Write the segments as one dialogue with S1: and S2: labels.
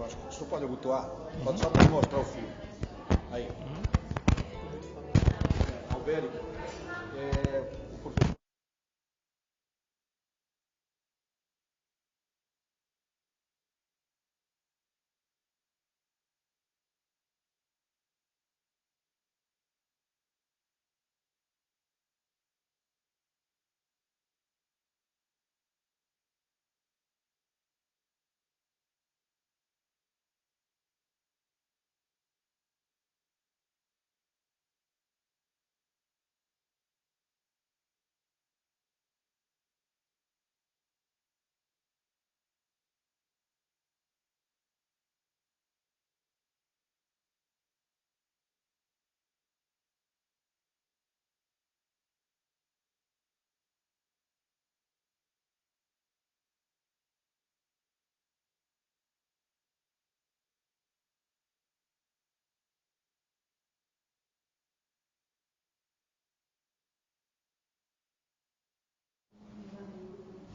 S1: acho que o senhor pode abotoar, pode só para mostrar o fio. Aí. Albérico, o professor.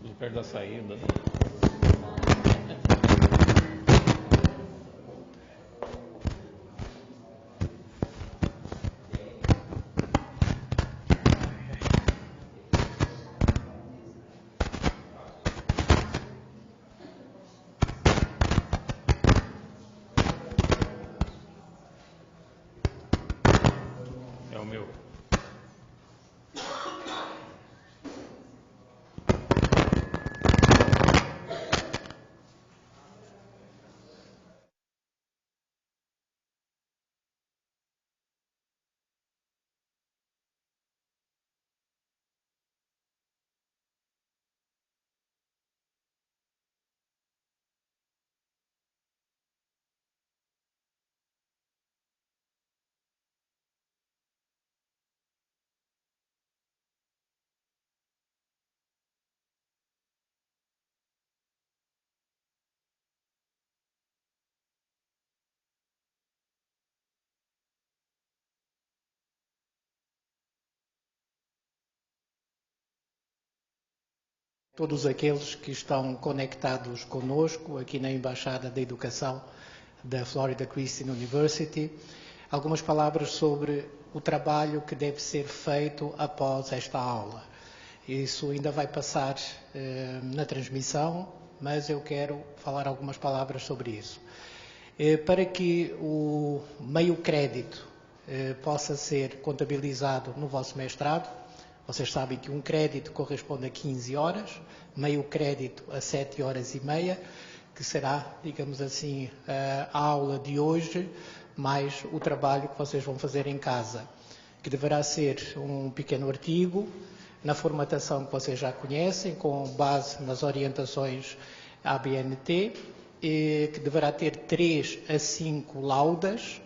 S2: De perto da saída. É o meu.
S3: Todos aqueles que estão conectados conosco aqui na Embaixada da Educação da Florida Christian University, algumas palavras sobre o trabalho que deve ser feito após esta aula. Isso ainda vai passar na transmissão, mas eu quero falar algumas palavras sobre isso. Para que o meio crédito possa ser contabilizado no vosso mestrado, vocês sabem que um crédito corresponde a 15 horas, meio crédito a 7 horas e meia, que será, digamos assim, a aula de hoje, mais o trabalho que vocês vão fazer em casa, que deverá ser um pequeno artigo, na formatação que vocês já conhecem, com base nas orientações ABNT, que deverá ter 3 a 5 laudas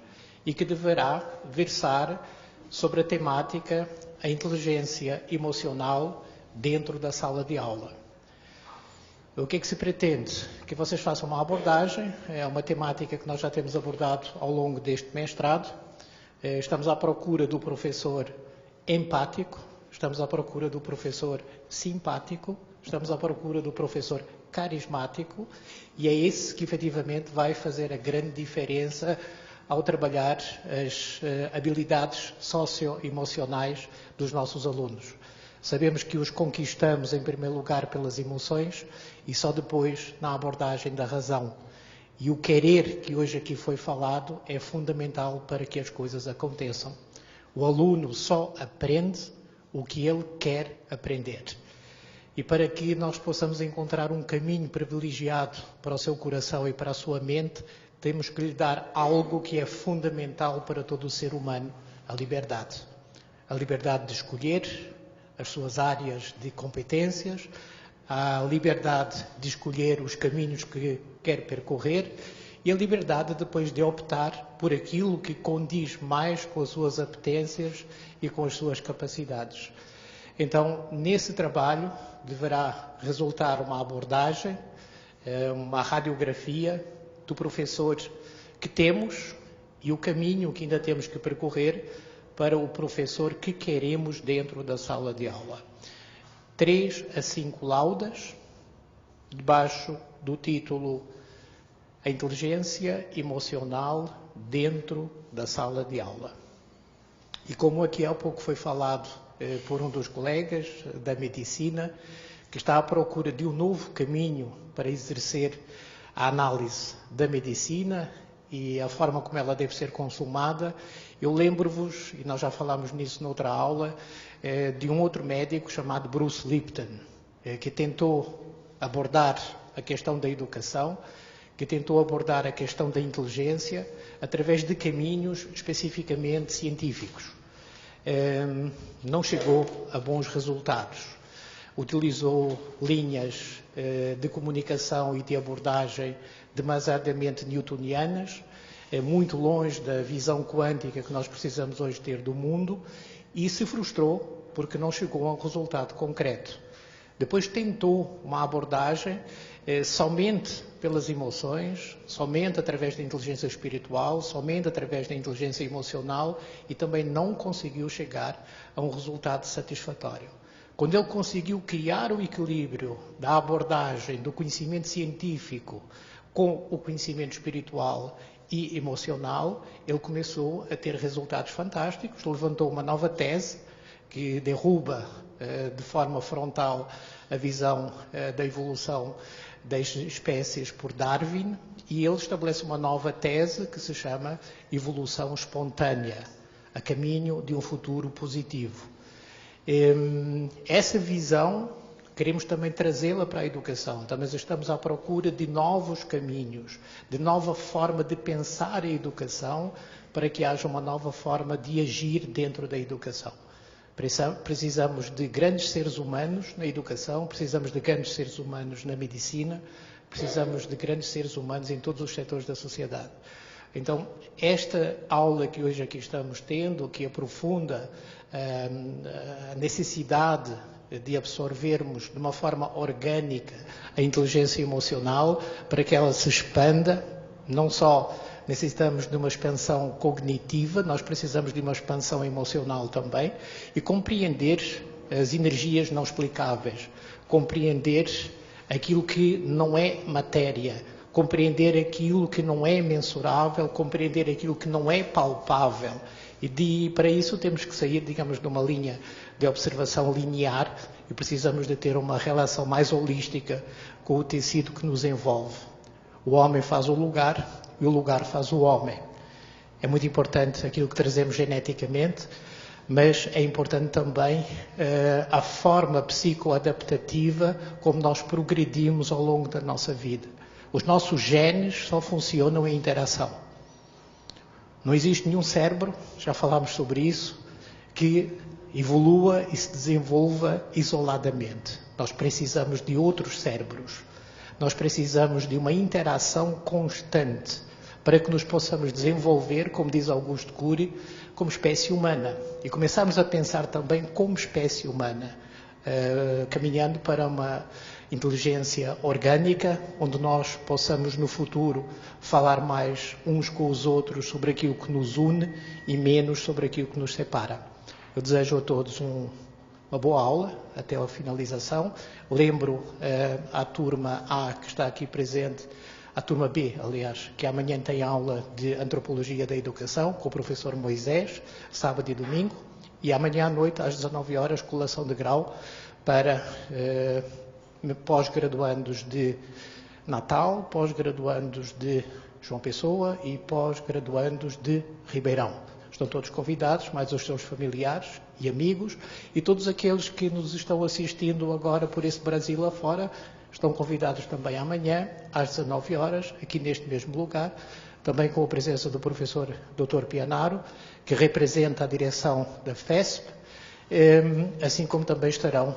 S3: e que deverá versar sobre a temática a inteligência emocional dentro da sala de aula. O que é que se pretende? Que vocês façam uma abordagem, é uma temática que nós já temos abordado ao longo deste mestrado. Estamos à procura do professor empático, estamos à procura do professor simpático, estamos à procura do professor carismático, e é esse que efetivamente vai fazer a grande diferença ao trabalhar as habilidades socioemocionais dos nossos alunos. Sabemos que os conquistamos em primeiro lugar pelas emoções e só depois na abordagem da razão. E o querer que hoje aqui foi falado é fundamental para que as coisas aconteçam. O aluno só aprende o que ele quer aprender. E para que nós possamos encontrar um caminho privilegiado para o seu coração e para a sua mente, temos que lhe dar algo que é fundamental para todo o ser humano, a liberdade. A liberdade de escolher as suas áreas de competências, a liberdade de escolher os caminhos que quer percorrer e a liberdade depois de optar por aquilo que condiz mais com as suas apetências e com as suas capacidades. Então, nesse trabalho deverá resultar uma abordagem, uma radiografia do professor que temos e o caminho que ainda temos que percorrer para o professor que queremos dentro da sala de aula. 3 a 5 laudas, debaixo do título a inteligência emocional dentro da sala de aula. E como aqui há pouco foi falado por um dos colegas da medicina, que está à procura de um novo caminho para exercer a análise da medicina e a forma como ela deve ser consumada, eu lembro-vos, e nós já falámos nisso noutra aula, de um outro médico chamado Bruce Lipton, que tentou abordar a questão da educação, que tentou abordar a questão da inteligência através de caminhos especificamente científicos. Não chegou a bons resultados. Utilizou linhas de comunicação e de abordagem demasiadamente newtonianas, muito longe da visão quântica que nós precisamos hoje ter do mundo, e se frustrou porque não chegou a um resultado concreto. Depois tentou uma abordagem somente pelas emoções, somente através da inteligência espiritual, somente através da inteligência emocional, e também não conseguiu chegar a um resultado satisfatório. Quando ele conseguiu criar o equilíbrio da abordagem do conhecimento científico com o conhecimento espiritual e emocional, ele começou a ter resultados fantásticos, levantou uma nova tese que derruba de forma frontal a visão da evolução das espécies por Darwin, e ele estabelece uma nova tese que se chama evolução espontânea, a caminho de um futuro positivo. Essa visão queremos também trazê-la para a educação. Também estamos à procura de novos caminhos, de nova forma de pensar a educação, para que haja uma nova forma de agir dentro da educação. Precisamos de grandes seres humanos na educação, precisamos de grandes seres humanos na medicina, precisamos de grandes seres humanos em todos os setores da sociedade. Então, esta aula que hoje aqui estamos tendo, que aprofunda a necessidade de absorvermos de uma forma orgânica a inteligência emocional, para que ela se expanda, não só necessitamos de uma expansão cognitiva, nós precisamos de uma expansão emocional também, e compreender as energias não explicáveis, compreender aquilo que não é matéria, compreender aquilo que não é mensurável, compreender aquilo que não é palpável. E para isso temos que sair, digamos, de uma linha de observação linear, e precisamos de ter uma relação mais holística com o tecido que nos envolve. O homem faz o lugar e o lugar faz o homem. É muito importante aquilo que trazemos geneticamente, mas é importante também a forma psicoadaptativa como nós progredimos ao longo da nossa vida. Os nossos genes só funcionam em interação. Não existe nenhum cérebro, já falámos sobre isso, que evolua e se desenvolva isoladamente. Nós precisamos de outros cérebros. Nós precisamos de uma interação constante para que nos possamos desenvolver, como diz Augusto Cury, como espécie humana. E começarmos a pensar também como espécie humana, caminhando para uma inteligência orgânica, onde nós possamos no futuro falar mais uns com os outros sobre aquilo que nos une e menos sobre aquilo que nos separa. Eu desejo a todos uma boa aula até a finalização. Lembro à turma A que está aqui presente, à turma B, aliás, que amanhã tem aula de Antropologia da Educação com o professor Moisés, sábado e domingo, e amanhã à noite, às 19 horas, colação de grau para pós-graduandos de Natal, pós-graduandos de João Pessoa e pós-graduandos de Ribeirão. Estão todos convidados, mais os seus familiares e amigos, e todos aqueles que nos estão assistindo agora por esse Brasil afora, estão convidados também amanhã, às 19 horas, aqui neste mesmo lugar, também com a presença do professor Dr. Pianaro, que representa a direção da FESP, assim como também estarão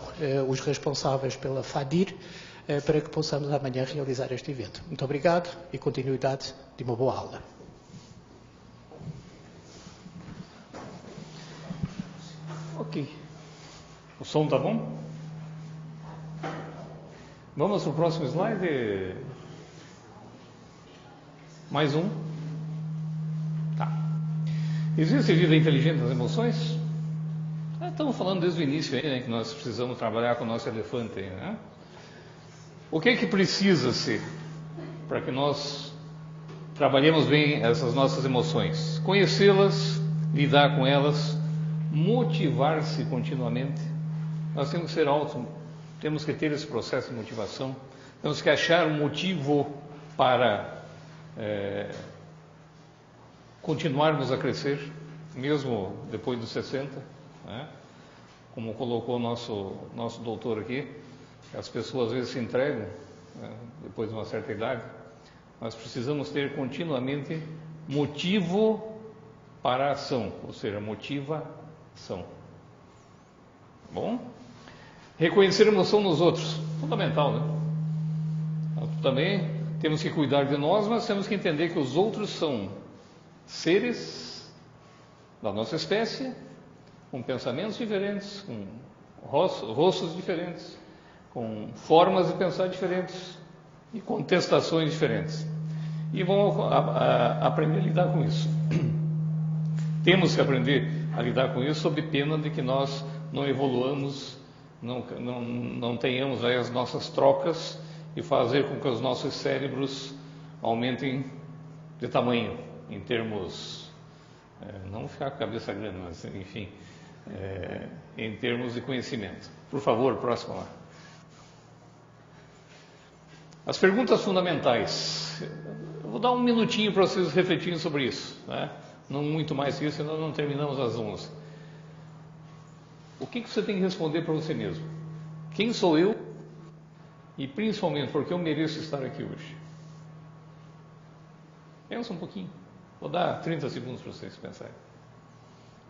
S3: os responsáveis pela FADIR, para que possamos amanhã realizar este evento. Muito obrigado e continuidade de uma boa aula.
S2: Ok. O som tá bom? Vamos para o próximo slide. Mais um. Tá. Existe vida inteligente nas emoções? Estamos falando desde o início aí, né, que nós precisamos trabalhar com o nosso elefante aí, né? O que é que precisa ser para que nós trabalhemos bem essas nossas emoções, conhecê-las, lidar com elas, motivar-se continuamente. Nós temos que ser temos que ter esse processo de motivação, temos que achar um motivo para continuarmos a crescer, mesmo depois dos 60, né? Como colocou o nosso doutor aqui, as pessoas às vezes se entregam, né, depois de uma certa idade. Nós precisamos ter continuamente motivo para a ação, ou seja, motivação. Bom? Reconhecer a emoção nos outros, fundamental, né? Também temos que cuidar de nós, mas temos que entender que os outros são seres da nossa espécie, com pensamentos diferentes, com rostos diferentes, com formas de pensar diferentes e contestações diferentes. E vamos aprender a lidar com isso. Temos que aprender a lidar com isso sob pena de que nós não evoluamos, não tenhamos aí as nossas trocas e fazer com que os nossos cérebros aumentem de tamanho, em termos, não ficar com a cabeça grande, mas enfim, em termos de conhecimento. Por favor, próximo lá. As perguntas fundamentais. Eu vou dar um minutinho para vocês refletirem sobre isso, né? Não muito mais que isso, senão não terminamos às 11. O que você tem que responder para você mesmo? Quem sou eu? E principalmente, por que eu mereço estar aqui hoje? Pensa um pouquinho. Vou dar 30 segundos para vocês pensarem.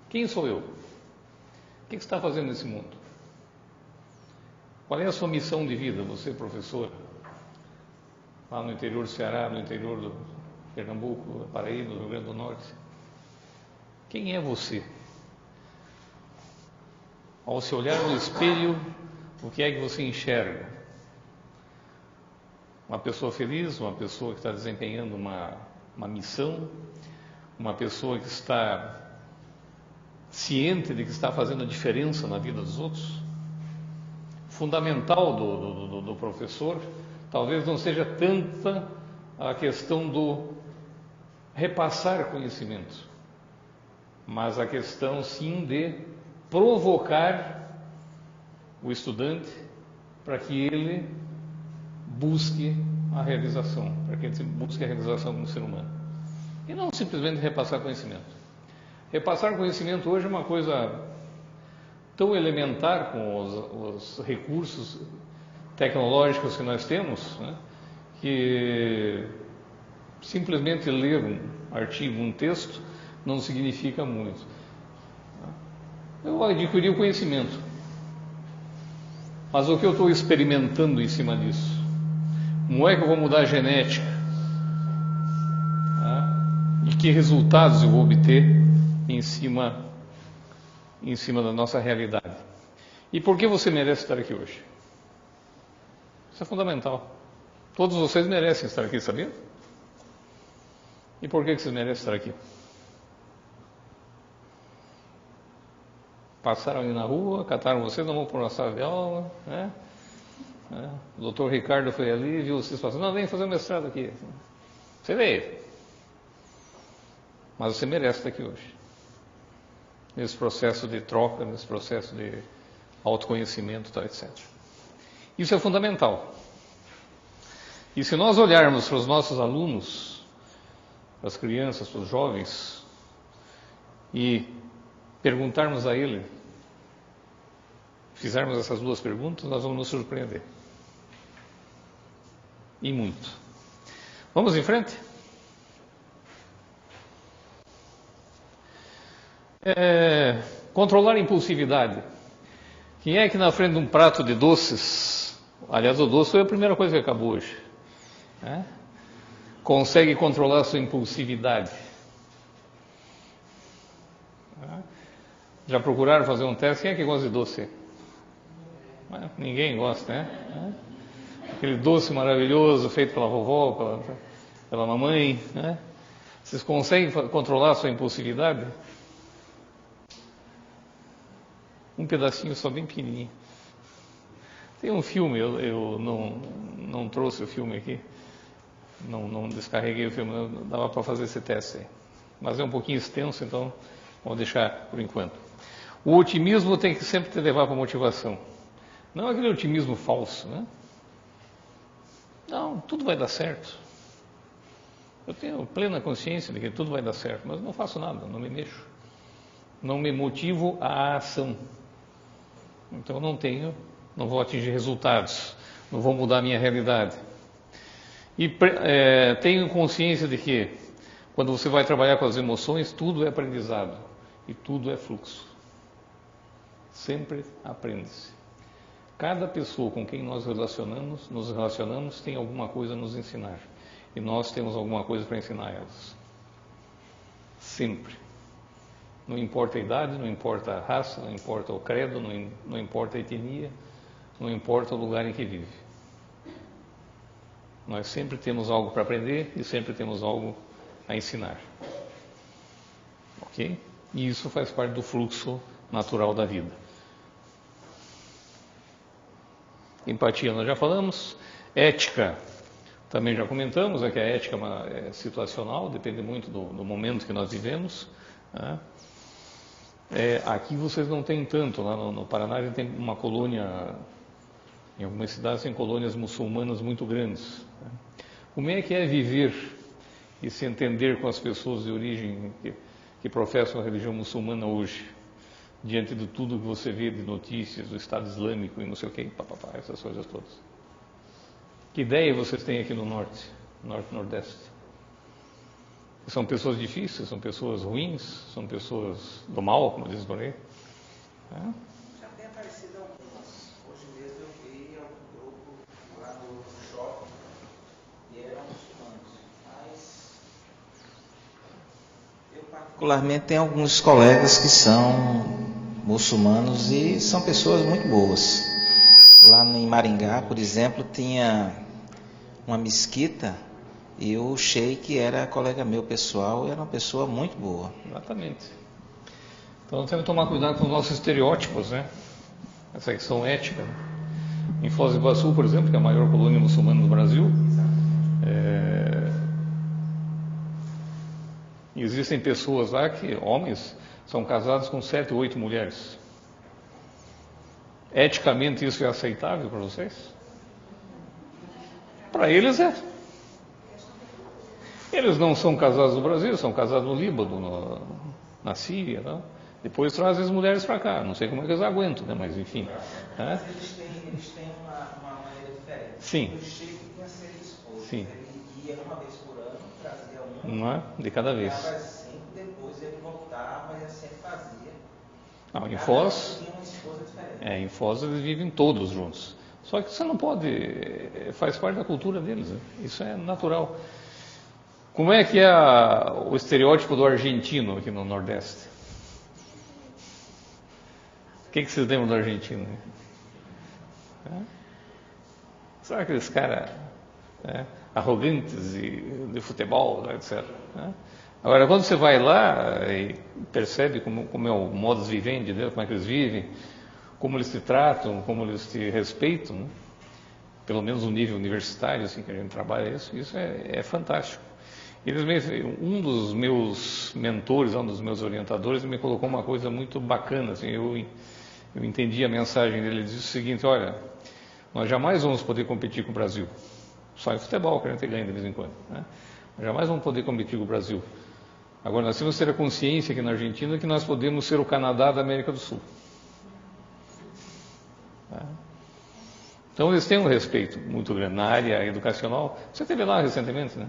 S2: Quem sou eu? O que você está fazendo nesse mundo? Qual é a sua missão de vida, você, professor? Lá no interior do Ceará, no interior do Pernambuco, da Paraíba, do Rio Grande do Norte. Quem é você? Ao se olhar no espelho, o que é que você enxerga? Uma pessoa feliz, uma pessoa que está desempenhando uma missão, uma pessoa que está ciente de que está fazendo a diferença na vida dos outros? Fundamental do professor, talvez não seja tanta a questão do repassar conhecimento, mas a questão sim de provocar o estudante para que ele busque a realização, para que ele busque a realização como ser humano. E não simplesmente repassar conhecimento. Repassar conhecimento hoje é uma coisa tão elementar com os recursos tecnológicos que nós temos, né, que simplesmente ler um artigo, um texto, não significa muito. Eu adquiri o conhecimento, mas o que eu estou experimentando em cima disso? Como é que eu vou mudar a genética? E que resultados eu vou obter em cima da nossa realidade? E por que você merece estar aqui hoje? Isso é fundamental. Todos vocês merecem estar aqui, sabia? E por que vocês merecem estar aqui? Passaram ali na rua, cataram vocês, não vão para uma sala de aula, né? O doutor Ricardo foi ali, viu vocês passando, não, vem fazer um mestrado aqui. Você veio. Mas você merece estar aqui hoje. Nesse processo de troca, nesse processo de autoconhecimento, tal, etc. Isso é fundamental. E se nós olharmos para os nossos alunos, para as crianças, para os jovens, e perguntarmos a ele, fizermos essas duas perguntas, nós vamos nos surpreender. E muito. Vamos em frente? Controlar a impulsividade. Quem é que na frente de um prato de doces, aliás, o doce foi a primeira coisa que acabou hoje, né? Consegue controlar a sua impulsividade? Já procuraram fazer um teste? Quem é que gosta de doce? Ninguém gosta, né? Aquele doce maravilhoso feito pela vovó, pela mamãe, né? Vocês conseguem controlar a sua impulsividade? Um pedacinho só bem pequenininho. Tem um filme, eu não trouxe o filme aqui, Não descarreguei o filme, não dava para fazer esse teste aí. Mas é um pouquinho extenso, então vamos deixar por enquanto. O otimismo tem que sempre te levar para a motivação. Não aquele otimismo falso, né? Não, tudo vai dar certo. Eu tenho plena consciência de que tudo vai dar certo, mas não faço nada, não me mexo. Não me motivo à ação. Então não vou atingir resultados, não vou mudar a minha realidade. E tenho consciência de que quando você vai trabalhar com as emoções, tudo é aprendizado e tudo é fluxo. Sempre aprende-se. Cada pessoa com quem nós nos relacionamos tem alguma coisa a nos ensinar. E nós temos alguma coisa para ensinar a elas. Sempre. Não importa a idade, não importa a raça, não importa o credo, não importa a etnia, não importa o lugar em que vive. Nós sempre temos algo para aprender e sempre temos algo a ensinar. Ok? E isso faz parte do fluxo natural da vida. Empatia nós já falamos. Ética também já comentamos, que a ética é situacional, depende muito do momento que nós vivemos. Né? Aqui vocês não têm tanto, lá no Paraná tem uma colônia, em algumas cidades tem colônias muçulmanas muito grandes. Né? Como é que é viver e se entender com as pessoas de origem que professam a religião muçulmana hoje, diante de tudo que você vê de notícias do Estado Islâmico e não sei o que, essas coisas todas? Que ideia vocês têm aqui no norte, nordeste? São pessoas difíceis, são pessoas ruins, são pessoas do mal, como diz por aí?
S4: Já tem aparecido algumas. Hoje mesmo eu vi um grupo lá no shopping e eram muçulmanos. Mas eu particularmente tenho alguns colegas que são muçulmanos e são pessoas muito boas. Lá em Maringá, por exemplo, tinha uma mesquita e o sheik era colega meu pessoal e era uma pessoa muito boa.
S2: Exatamente. Então nós temos que tomar cuidado com os nossos estereótipos, né? Essa questão ética. Né? Em Foz do Iguaçu, por exemplo, que é a maior colônia muçulmana do Brasil, existem pessoas lá que, homens, são casados com 7 ou 8 mulheres. Eticamente isso é aceitável para vocês? Para eles é. Eles não são casados no Brasil, são casados no Líbano, na Síria, não? Depois trazem as mulheres para cá. Não sei como é que eles aguentam, né? Mas enfim.
S4: Mas eles têm uma maneira diferente.
S2: Sim.
S4: O sheik tinha 6 esposas.
S2: Sim.
S4: Ele ia uma vez por ano, trazia uma.
S2: Não é? De cada vez.
S4: Ficava 5, depois ele voltava e sempre fazia.
S2: Não, em Foz,
S4: tinha uma esposa diferente.
S2: em Foz eles vivem todos juntos. Só que você não pode, faz parte da cultura deles, né? Isso é natural. Como é que é o estereótipo do argentino aqui no Nordeste? O que vocês lembram do argentino? São aqueles caras arrogantes de futebol, etc. Agora, quando você vai lá e percebe como é o modus vivendi deles, como é que eles vivem, como eles te tratam, como eles te respeitam, né? Pelo menos no nível universitário, assim, que a gente trabalha isso é fantástico. Um dos meus mentores, um dos meus orientadores, me colocou uma coisa muito bacana. Assim, eu entendi a mensagem dele. Ele disse o seguinte: olha, nós jamais vamos poder competir com o Brasil. Só em futebol que a gente ganha de vez em quando. Né? Nós jamais vamos poder competir com o Brasil. Agora, nós temos que ter a consciência aqui na Argentina que nós podemos ser o Canadá da América do Sul. Então, eles têm um respeito muito grande na área educacional. Você esteve lá recentemente, né?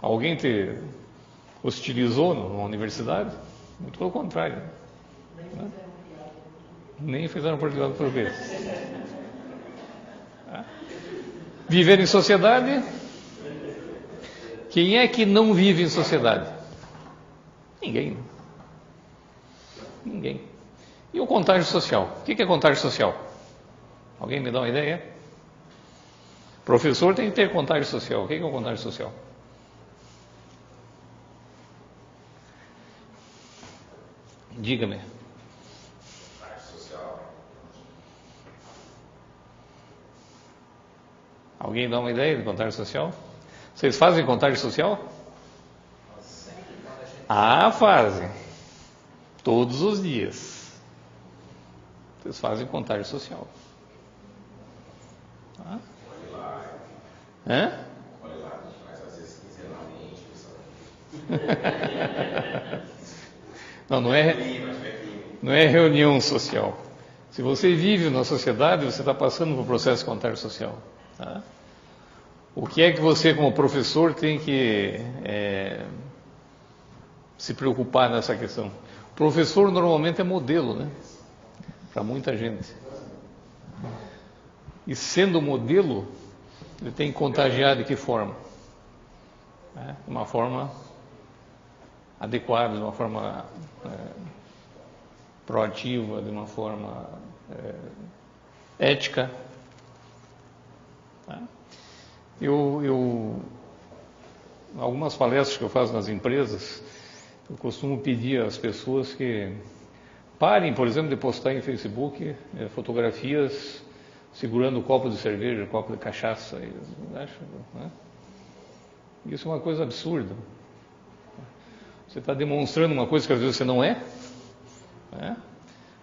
S2: Alguém te hostilizou numa universidade? Muito pelo contrário. Né? Nem fizeram piada por quê? Viver em sociedade? Quem é que não vive em sociedade? Ninguém. Ninguém. E o contágio social? O que é contágio social? Alguém me dá uma ideia? Professor tem que ter contágio social. O que é o contágio social? Diga-me.
S5: Contágio social.
S2: Alguém dá uma ideia de contagem social? Vocês fazem contagem social? Ah, fazem. Todos os dias. Vocês fazem contagem social. Tá? Hã? Não é reunião social. Se você vive na sociedade, você está passando por um processo de contagem social. Tá? O que é que você, como professor, tem que se preocupar nessa questão? O professor normalmente é modelo, né? Para muita gente. E sendo modelo, ele tem que contagiar de que forma? De uma forma adequada, de uma forma proativa, de uma forma ética. Tá? Algumas palestras que eu faço nas empresas, eu costumo pedir às pessoas que parem, por exemplo, de postar em Facebook fotografias segurando copo de cerveja, copo de cachaça. Né? Isso é uma coisa absurda. Você está demonstrando uma coisa que às vezes você não é. Né?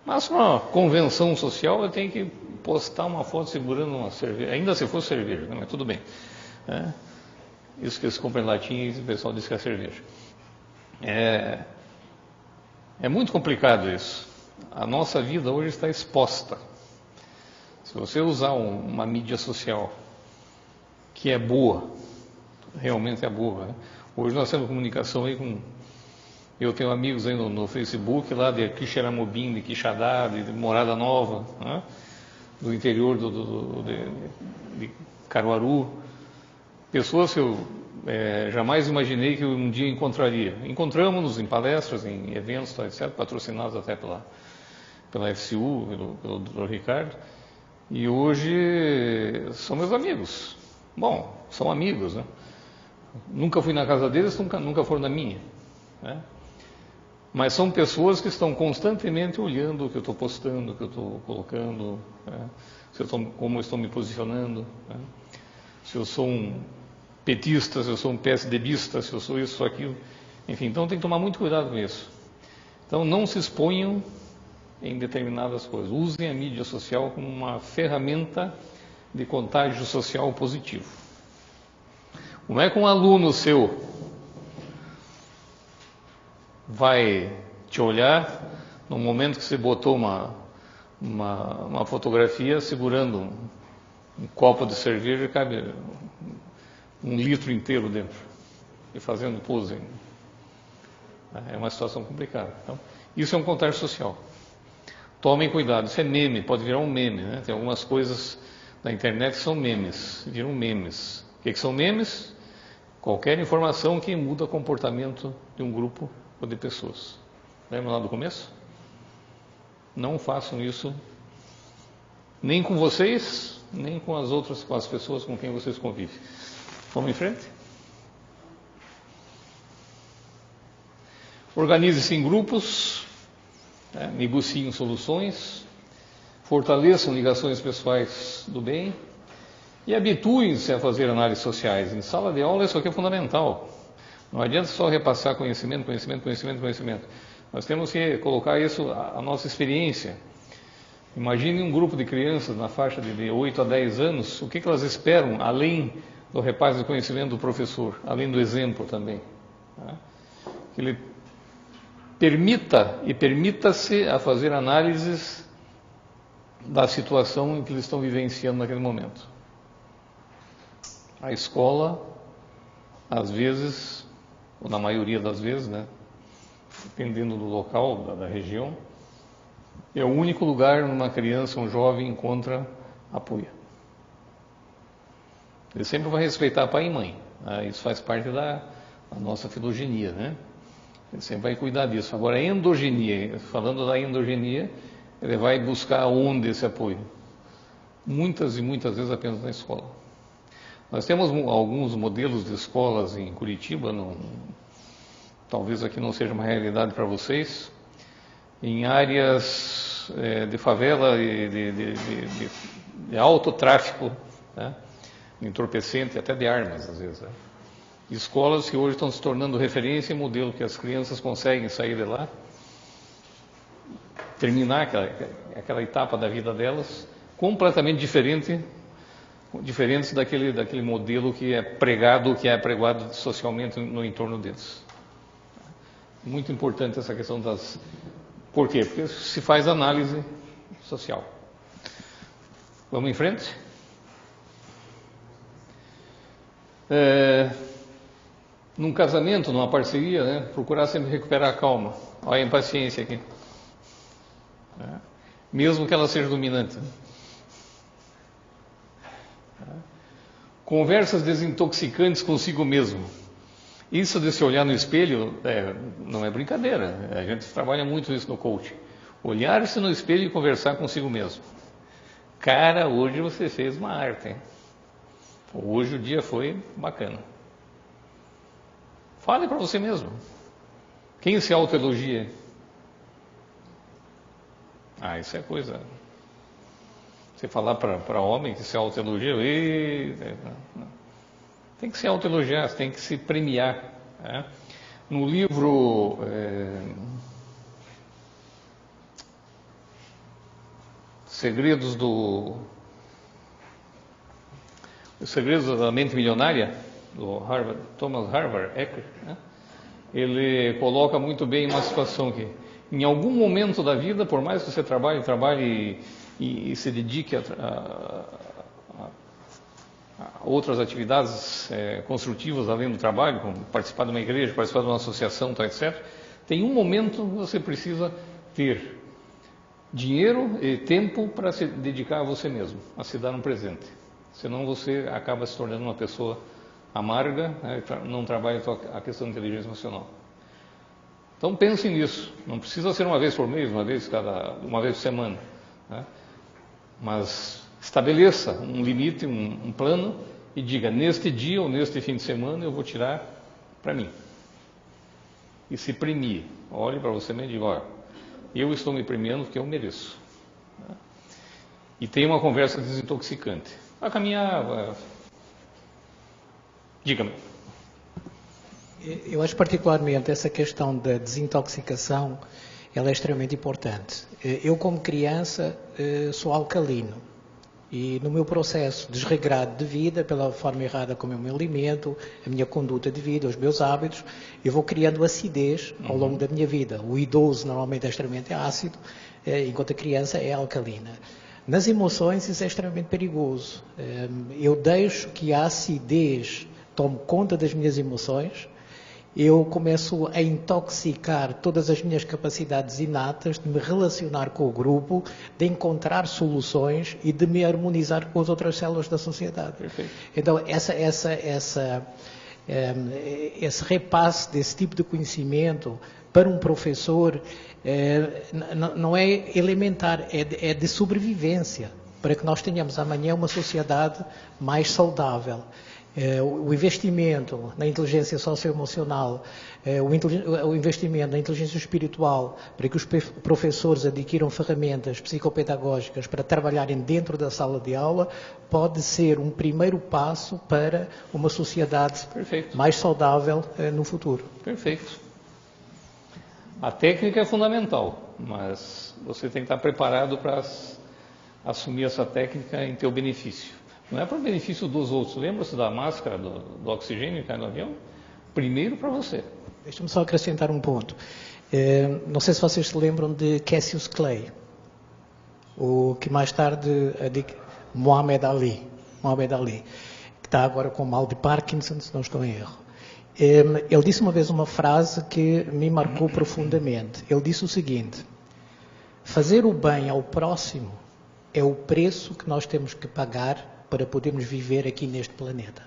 S2: Mas uma convenção social eu tenho que postar uma foto segurando uma cerveja, ainda se for cerveja, né? Mas tudo bem. Né? Isso que eles compram em latinha e o pessoal diz que é cerveja. É muito complicado isso. A nossa vida hoje está exposta. Se você usar uma mídia social que é boa, realmente é boa. Né? Hoje nós temos comunicação aí com... Eu tenho amigos aí no Facebook, lá de Quixeramobim, de Quixadá, de Morada Nova, né? Do interior de Caruaru. Pessoas que eu jamais imaginei que eu um dia encontraria. Encontramos-nos em palestras, em eventos, etc., patrocinados até pela FCU, pelo Dr. Ricardo. E hoje são meus amigos. Bom, são amigos, né? Nunca fui na casa deles, nunca foram na minha. Né? Mas são pessoas que estão constantemente olhando o que eu estou postando, o que eu estou colocando, né? Como eu estou me posicionando. Né? Se eu sou um petista, se eu sou um PSDBista, se eu sou isso ou aquilo. Enfim, então tem que tomar muito cuidado com isso. Então não se exponham em determinadas coisas. Usem a mídia social como uma ferramenta de contágio social positivo. Como é que um aluno seu vai te olhar no momento que você botou uma fotografia segurando um copo de cerveja, cabe 1 litro inteiro dentro, e fazendo pose? É uma situação complicada. Então, isso é um contágio social. Tomem cuidado, isso é meme, pode virar um meme, né? Tem algumas coisas na internet que são memes, viram memes. O que são memes? Qualquer informação que muda o comportamento de um grupo ou de pessoas. Lembra lá do começo? Não façam isso nem com vocês, nem com as pessoas com quem vocês convivem. Vamos em frente? Organize-se em grupos, negociem soluções, fortaleçam ligações pessoais do bem e habituem-se a fazer análises sociais. Em sala de aula isso aqui é fundamental. Não adianta só repassar conhecimento. Nós temos que colocar isso à nossa experiência. Imagine um grupo de crianças na faixa de 8 a 10 anos, o que elas esperam, além do repasse do conhecimento do professor, além do exemplo também. Né? Que ele permita-se a fazer análises da situação em que eles estão vivenciando naquele momento. A escola, às vezes, ou na maioria das vezes, né, dependendo do local, da região, é o único lugar onde uma criança, um jovem encontra apoio. Ele sempre vai respeitar pai e mãe. Né? Isso faz parte da nossa filogenia, né? Ele sempre vai cuidar disso. Agora, a endogenia, falando da endogenia, ele vai buscar onde esse apoio? Muitas e muitas vezes apenas na escola. Nós temos alguns modelos de escolas em Curitiba, talvez aqui não seja uma realidade para vocês, em áreas de favela e de alto tráfico, né? entorpecente, até de armas, às vezes. Né? Escolas que hoje estão se tornando referência e modelo, que as crianças conseguem sair de lá, terminar aquela etapa da vida delas completamente diferentes daquele modelo que é pregado socialmente no entorno deles. Muito importante essa questão das... Por quê? Porque se faz análise social. Vamos em frente? Num casamento, numa parceria, né, procurar sempre recuperar a calma. Olha a impaciência aqui. Mesmo que ela seja dominante. Conversas desintoxicantes consigo mesmo. Isso de se olhar no espelho não é brincadeira. A gente trabalha muito isso no coaching. Olhar-se no espelho e conversar consigo mesmo. Cara, hoje você fez uma arte, hein? Hoje o dia foi bacana. Fale para você mesmo. Quem se autoelogia? Isso é coisa... Você falar para homem que se autoelogia, tem que se autoelogiar, tem que se premiar. Né? No livro Segredos da Mente Milionária, do Thomas Harvard Eker, né? Ele coloca muito bem uma situação que, em algum momento da vida, por mais que você trabalhe e se dedique a outras atividades construtivas além do trabalho, como participar de uma igreja, participar de uma associação, etc. Tem um momento que você precisa ter dinheiro e tempo para se dedicar a você mesmo, a se dar um presente. Senão você acaba se tornando uma pessoa amarga, né, não trabalha a questão da inteligência emocional. Então pensem nisso. Não precisa ser uma vez por mês, uma vez por semana. Né? Mas estabeleça um limite, um plano e diga, neste dia ou neste fim de semana eu vou tirar para mim. E se premie. Olhe para você mesmo e diga, olha, eu estou me premiando porque eu mereço. E tenha uma conversa desintoxicante. Vai caminhar. Diga-me.
S3: Eu acho particularmente essa questão da desintoxicação, ela é extremamente importante. Eu, como criança, sou alcalino. E no meu processo desregrado de vida, pela forma errada como eu me alimento, a minha conduta de vida, os meus hábitos, eu vou criando acidez ao longo da minha vida. O idoso normalmente é extremamente ácido, enquanto a criança é alcalina. Nas emoções isso é extremamente perigoso. Eu deixo que a acidez tome conta das minhas emoções, eu começo a intoxicar todas as minhas capacidades inatas de me relacionar com o grupo, de encontrar soluções e de me harmonizar com as outras células da sociedade.
S2: Perfeito.
S3: Então, esse repasse desse tipo de conhecimento para um professor não é elementar, é de sobrevivência, para que nós tenhamos amanhã uma sociedade mais saudável. O investimento na inteligência socioemocional, o investimento na inteligência espiritual, para que os professores adquiram ferramentas psicopedagógicas para trabalharem dentro da sala de aula, pode ser um primeiro passo para uma sociedade mais saudável no futuro.
S2: Perfeito. A técnica é fundamental, mas você tem que estar preparado para assumir essa técnica em teu benefício. Não é para o benefício dos outros. Lembra-se da máscara do oxigênio que cai no avião? Primeiro para você.
S3: Deixa-me só acrescentar um ponto. Não sei se vocês se lembram de Cassius Clay, o que mais tarde Muhammad Ali, que está agora com mal de Parkinson, se não estou em erro. Ele disse uma vez uma frase que me marcou profundamente. Ele disse o seguinte: fazer o bem ao próximo é o preço que nós temos que pagar para podermos viver aqui neste planeta.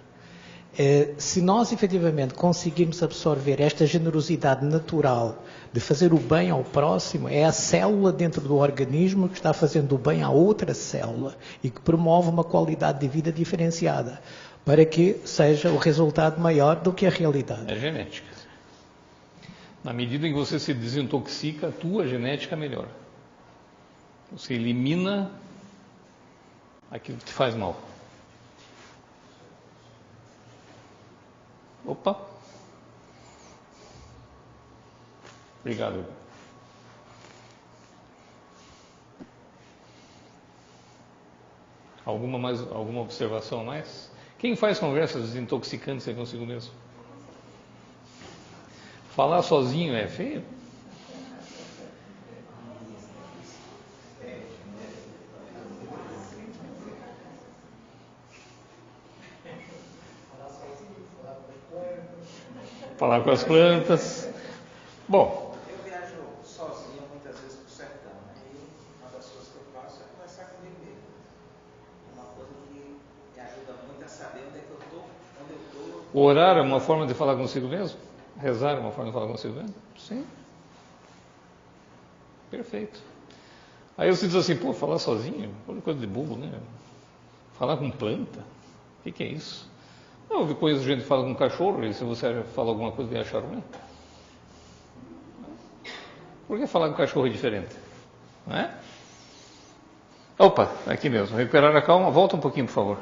S3: Se nós efetivamente conseguirmos absorver esta generosidade natural de fazer o bem ao próximo, é a célula dentro do organismo que está fazendo o bem a outra célula e que promove uma qualidade de vida diferenciada, para que seja o resultado maior do que a realidade.
S2: É genética. Na medida em que você se desintoxica, a tua genética melhora. Você elimina aquilo que te faz mal. Opa. Obrigado. Alguma observação a mais? Quem faz conversas desintoxicantes aí consigo mesmo? Falar sozinho é feio? Falar com as plantas. Bom.
S4: Eu viajo sozinho muitas vezes para o sertão. Aí uma das coisas que eu faço é conversar comigo mesmo. É uma coisa que me ajuda muito a saber onde é que eu estou, onde eu estou.
S2: Orar é uma forma de falar consigo mesmo? Rezar é uma forma de falar consigo mesmo? Sim. Perfeito. Aí você diz assim, pô, falar sozinho? Coisa de burro, né? Falar com planta? O que é isso? Eu conheço gente que fala com cachorro, e se você fala alguma coisa, vai achar ruim. Por que falar com cachorro é diferente? Não é? Opa, aqui mesmo. Recuperar a calma. Volta um pouquinho, por favor.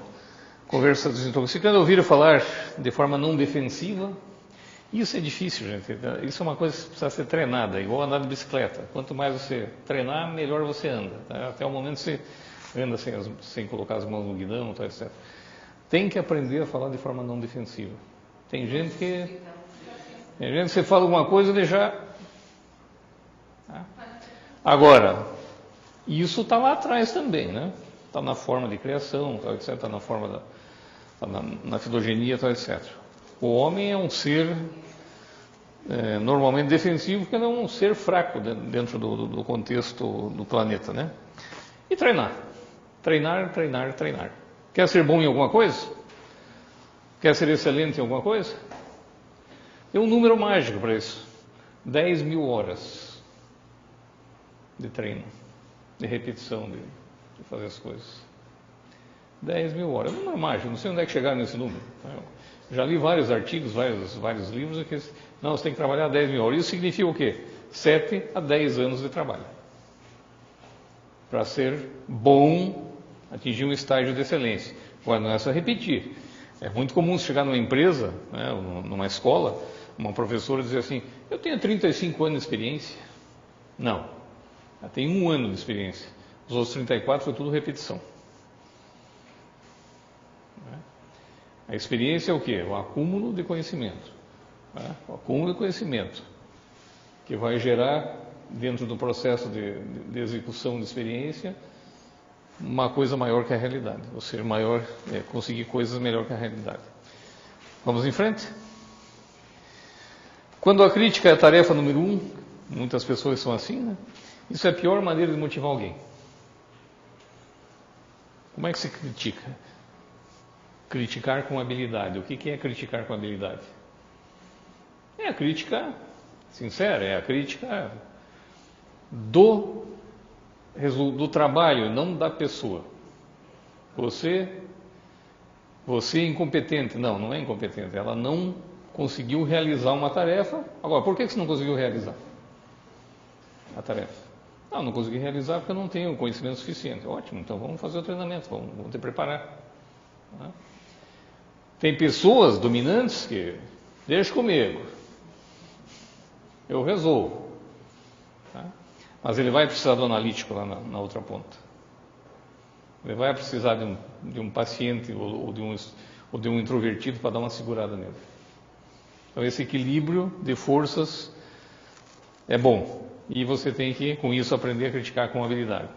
S2: Conversa desintoxicando. Ouvir falar de forma não defensiva. Isso é difícil, gente. Isso é uma coisa que precisa ser treinada, igual andar de bicicleta. Quanto mais você treinar, melhor você anda. Tá? Até o momento você anda sem colocar as mãos no guidão, tá, etc. Tem que aprender a falar de forma não defensiva. Tem gente que você fala alguma coisa e deixa. Agora, isso está lá atrás também, né? Está na forma de criação, tá, etc. Está na forma na filogenia, tá, etc. O homem é um ser normalmente defensivo, porque ele é um ser fraco dentro do contexto do planeta, né? E treinar. Treinar, treinar, treinar. Quer ser bom em alguma coisa? Quer ser excelente em alguma coisa? Tem um número mágico para isso. 10.000 horas de treino, de repetição, de fazer as coisas. 10.000 horas. É um número mágico, não sei onde é que chegaram nesse número. Já li vários artigos, vários livros, que não, você tem que trabalhar 10.000 horas. Isso significa o quê? 7 a 10 anos de trabalho. Para ser bom, atingir um estágio de excelência. Agora, não é só repetir. É muito comum chegar numa empresa, né, numa escola, uma professora dizer assim, eu tenho 35 anos de experiência. Não, ela tem 1 ano de experiência. Os outros 34 foi tudo repetição. A experiência é o quê? O acúmulo de conhecimento. O acúmulo de conhecimento que vai gerar, dentro do processo de execução de experiência, uma coisa maior que a realidade, ou seja, conseguir coisas melhor que a realidade. Vamos em frente? Quando a crítica é a tarefa número 1, muitas pessoas são assim, né? Isso é a pior maneira de motivar alguém. Como é que se critica? Criticar com habilidade. O que é criticar com habilidade? É a crítica sincera, é a crítica do trabalho, não da pessoa. Você é incompetente. Não, não é incompetente. Ela não conseguiu realizar uma tarefa. Agora, por que você não conseguiu realizar a tarefa? Não consegui realizar porque eu não tenho conhecimento suficiente. Ótimo, então vamos fazer o treinamento, vamos te preparar. Tem pessoas dominantes que, deixa comigo, eu resolvo. Mas ele vai precisar do analítico lá na outra ponta. Ele vai precisar de um paciente ou de um introvertido para dar uma segurada nele. Então esse equilíbrio de forças é bom. E você tem que, com isso, aprender a criticar com habilidade.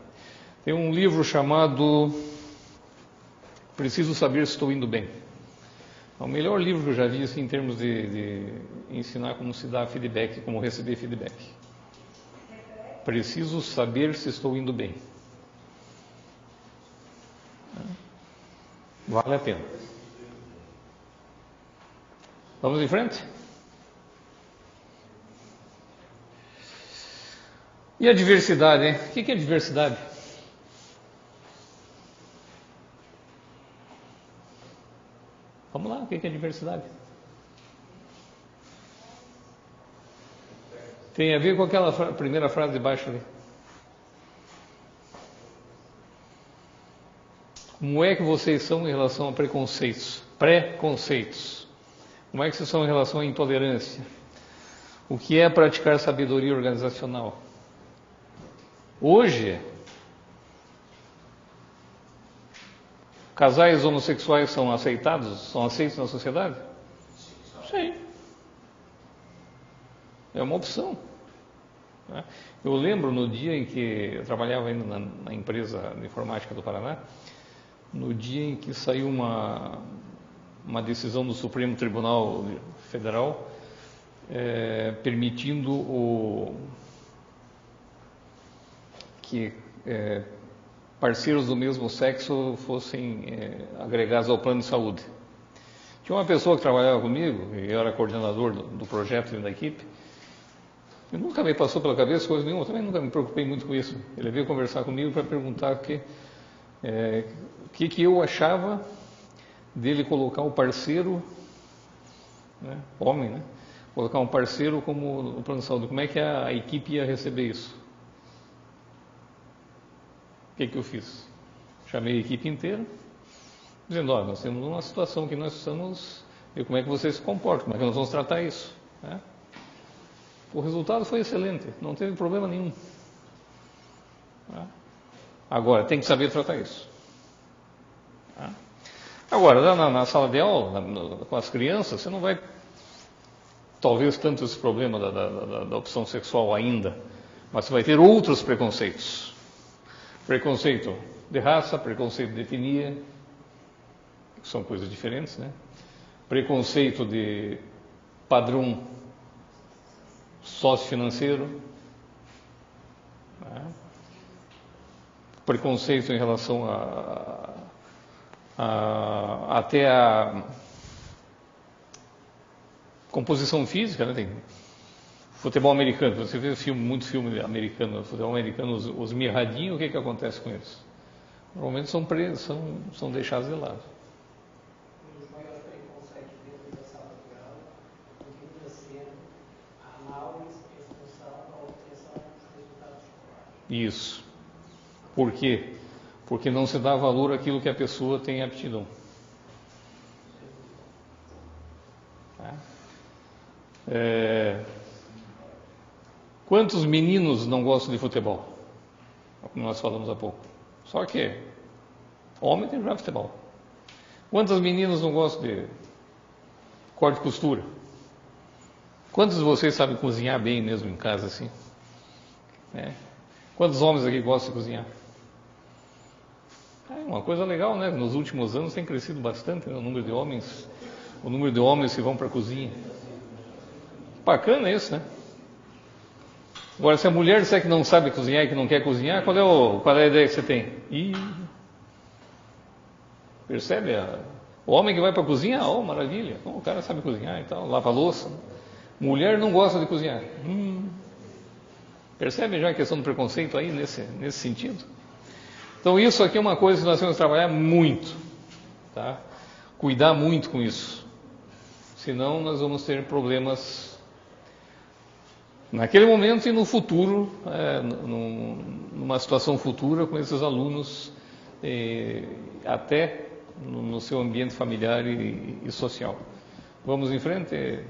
S2: Tem um livro chamado Preciso Saber Se Estou Indo Bem. É o melhor livro que eu já vi assim, em termos de ensinar como se dá feedback, como receber feedback. Preciso saber se estou indo bem. Vale a pena. Vamos em frente? E a diversidade, hein? O que é diversidade? Vamos lá, o que é diversidade? Tem a ver com aquela primeira frase de baixo ali. Como é que vocês são em relação a preconceitos? Preconceitos. Como é que vocês são em relação à intolerância? O que é praticar sabedoria organizacional? Hoje, casais homossexuais são aceitados, são aceitos na sociedade? Sim. É uma opção. Né? Eu lembro no dia em que eu trabalhava ainda na empresa de informática do Paraná, no dia em que saiu uma decisão do Supremo Tribunal Federal permitindo que parceiros do mesmo sexo fossem agregados ao plano de saúde. Tinha uma pessoa que trabalhava comigo, e eu era coordenador do projeto dentro da equipe, e nunca me passou pela cabeça coisa nenhuma, eu também nunca me preocupei muito com isso. Ele veio conversar comigo para perguntar o que eu achava dele colocar o parceiro, né, homem, né, colocar um parceiro como no plano de saúde. Como é que a equipe ia receber isso? O que eu fiz? Chamei a equipe inteira, dizendo, olha, nós temos uma situação que nós precisamos ver como é que vocês se comportam, como é que nós vamos tratar isso. Né? O resultado foi excelente, não teve problema nenhum. Né? Agora, tem que saber tratar isso. Né? Agora, na sala de aula, com as crianças, você não vai, talvez, tanto esse problema da opção sexual ainda, mas você vai ter outros preconceitos. Preconceito de raça, preconceito de etnia, que são coisas diferentes, né? Preconceito de padrão sociofinanceiro, né? Preconceito em relação até a composição física, né? Tem futebol americano, você vê muito filme americano, futebol americano, os mirradinhos, o que acontece com eles? Normalmente são presos, são deixados de lado.
S3: Um dos maiores preconceitos dentro da sala de aula continua sendo a análise e a função da obtenção dos resultados escolares.
S2: Isso. Por quê? Porque não se dá valor àquilo que a pessoa tem aptidão. Quantos meninos não gostam de futebol? Como nós falamos há pouco. Só que homem tem que jogar futebol. Quantas meninas não gostam de corte e costura? Quantos de vocês sabem cozinhar bem mesmo em casa assim? Quantos homens aqui gostam de cozinhar? É uma coisa legal, né? Nos últimos anos tem crescido bastante, né? o número de homens que vão para a cozinha. Bacana isso, né? Agora, se a mulher disser que não sabe cozinhar e que não quer cozinhar, qual é a ideia que você tem? Percebe? O homem que vai para a cozinha, maravilha, o cara sabe cozinhar e tal, lava a louça. Mulher não gosta de cozinhar. Percebe já a questão do preconceito aí nesse sentido? Então isso aqui é uma coisa que nós temos que trabalhar muito, tá? Cuidar muito com isso. Senão nós vamos ter problemas naquele momento e no futuro, numa situação futura com esses alunos, até no seu ambiente familiar e social. Vamos em frente?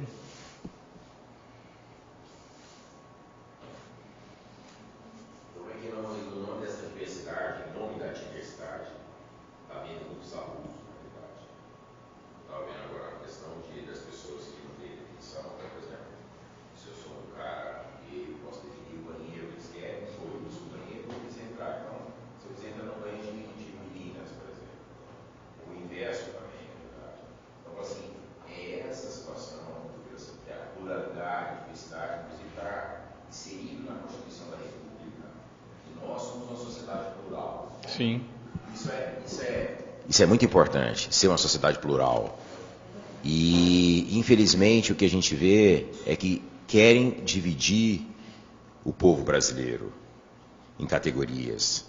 S2: Sim.
S5: Isso é muito importante, ser uma sociedade plural. E, infelizmente, o que a gente vê é que querem dividir o povo brasileiro em categorias.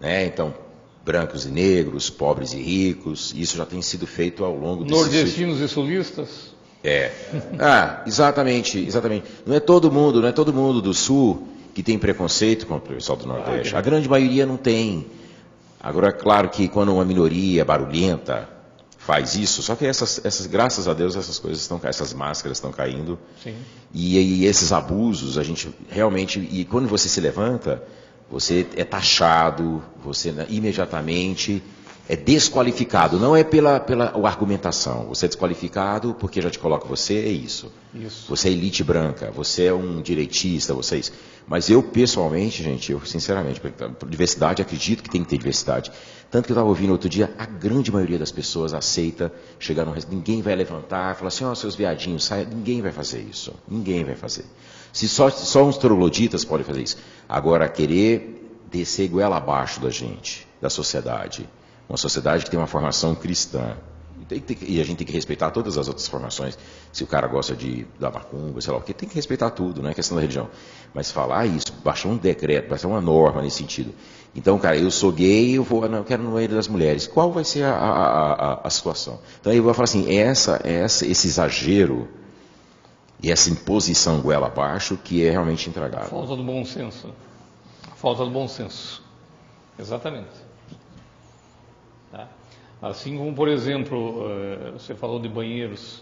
S5: Né? Então, brancos e negros, pobres e ricos, isso já tem sido feito ao longo desses...
S2: Nordestinos e sulistas?
S5: Exatamente. Não é todo mundo do Sul que tem preconceito com o pessoal do Nordeste. A grande maioria não tem. Agora, é claro que quando uma minoria barulhenta faz isso, só que graças a Deus, essas coisas essas máscaras estão caindo.
S2: Sim.
S5: E esses abusos, a gente realmente, e quando você se levanta, você é taxado, você imediatamente é desqualificado, não é pela argumentação, você é desqualificado porque já te coloca, você é isso. Você é elite branca, você é um direitista, você é isso. Mas eu, pessoalmente, gente, eu sinceramente, diversidade, acredito que tem que ter diversidade. Tanto que eu estava ouvindo outro dia, a grande maioria das pessoas aceita chegar no restaurante, ninguém vai levantar, falar assim, ó, seus viadinhos, sai, ninguém vai fazer isso, ninguém vai fazer. Se só uns trogloditas podem fazer isso. Agora, querer descer goela abaixo da gente, da sociedade, uma sociedade que tem uma formação cristã, e a gente tem que respeitar todas as outras formações. Se o cara gosta da macumba, sei lá o que, tem que respeitar tudo, não é questão da religião. Mas falar isso, baixar um decreto, baixar uma norma nesse sentido. Então, cara, eu sou gay, eu quero no banheiro das mulheres. Qual vai ser a situação? Então, eu vou falar assim, esse exagero e essa imposição goela abaixo que é realmente intragável.
S2: Falta do bom senso. Falta do bom senso. Exatamente. Tá? Assim como, por exemplo, você falou de banheiros.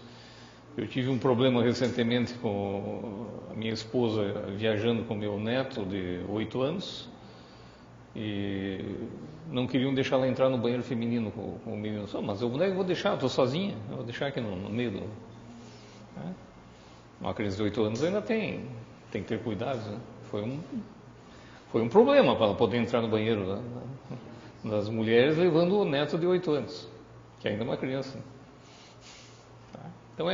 S2: Eu tive um problema recentemente com a minha esposa viajando com meu neto de 8 anos e não queriam deixar ela entrar no banheiro feminino com o menino. Mas eu vou deixar, eu estou sozinha, eu vou deixar aqui no meio do... Né? Uma criança de 8 anos ainda tem que ter cuidado. Né? Foi um problema para ela poder entrar no banheiro das mulheres levando o neto de 8 anos, que ainda é uma criança. Tá? Então,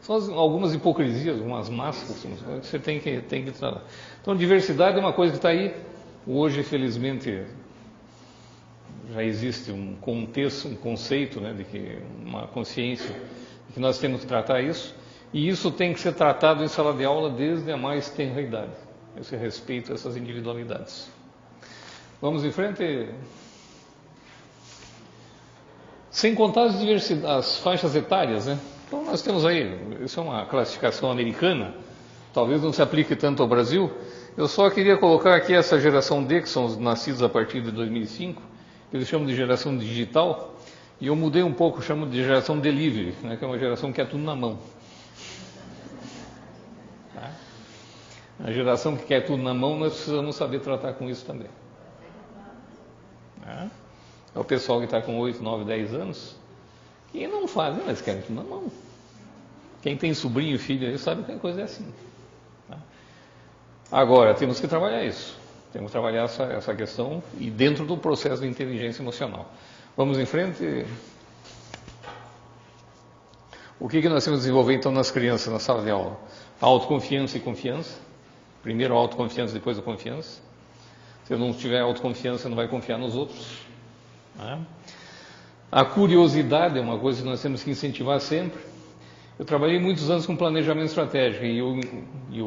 S2: são algumas hipocrisias, algumas máscaras que você tem que tratar. Então, diversidade é uma coisa que está aí. Hoje, felizmente, já existe um contexto, um conceito, né, de que uma consciência de que nós temos que tratar isso. E isso tem que ser tratado em sala de aula desde a mais tenra idade. Esse respeito a essas individualidades. Vamos em frente. Sem contar as faixas etárias, né? Então nós temos aí, isso é uma classificação americana, talvez não se aplique tanto ao Brasil. Eu só queria colocar aqui essa geração D, que são os nascidos a partir de 2005, que eles chamam de geração digital, e eu mudei um pouco, chamo de geração delivery, né? Que é uma geração que é tudo na mão. Tá? A geração que quer tudo na mão, nós precisamos saber tratar com isso também. Tá? É o pessoal que está com 8, 9, 10 anos, que não fazem, mas querem tudo na mão. Quem tem sobrinho e filho aí sabe que a coisa é assim. Tá? Agora, temos que trabalhar isso. Temos que trabalhar essa questão e dentro do processo de inteligência emocional. Vamos em frente. O que nós temos que desenvolver então nas crianças, na sala de aula? Autoconfiança e confiança. Primeiro a autoconfiança, depois a confiança. Se eu não tiver autoconfiança, não vai confiar nos outros. Né? A curiosidade é uma coisa que nós temos que incentivar sempre. Eu trabalhei muitos anos com planejamento estratégico e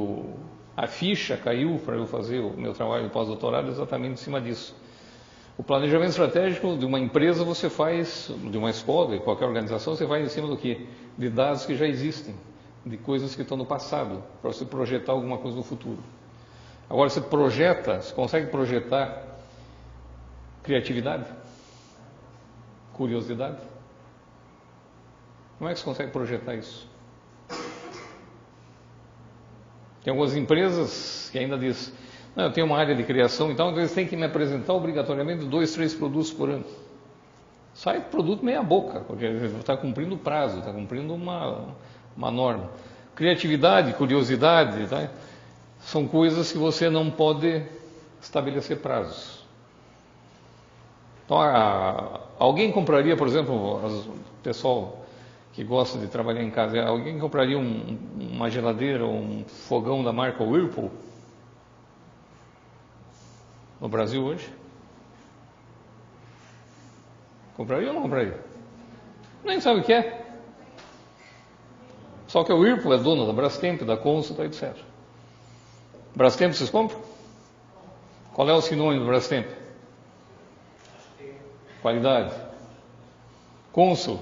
S2: a ficha caiu para eu fazer o meu trabalho de pós-doutorado exatamente em cima disso. O planejamento estratégico de uma empresa você faz, de uma escola, de qualquer organização, você faz em cima do quê? De dados que já existem, de coisas que estão no passado, para você projetar alguma coisa no futuro. Agora você consegue projetar criatividade? Curiosidade? Como é que você consegue projetar isso? Tem algumas empresas que ainda dizem, não, eu tenho uma área de criação, então eles têm que me apresentar obrigatoriamente 2, 3 produtos por ano. Sai produto meia boca, porque está cumprindo o prazo, está cumprindo uma norma. Criatividade, curiosidade, tá? São coisas que você não pode estabelecer prazos. Então, alguém compraria, por exemplo, o pessoal que gosta de trabalhar em casa, alguém compraria uma geladeira ou um fogão da marca Whirlpool no Brasil hoje? Compraria ou não compraria? Nem sabe o que é. Só que a Whirlpool é dona da Brastemp, da Consul, etc. Brastemp vocês compram? Qual é o sinônimo do Brastemp? Qualidade. Consul,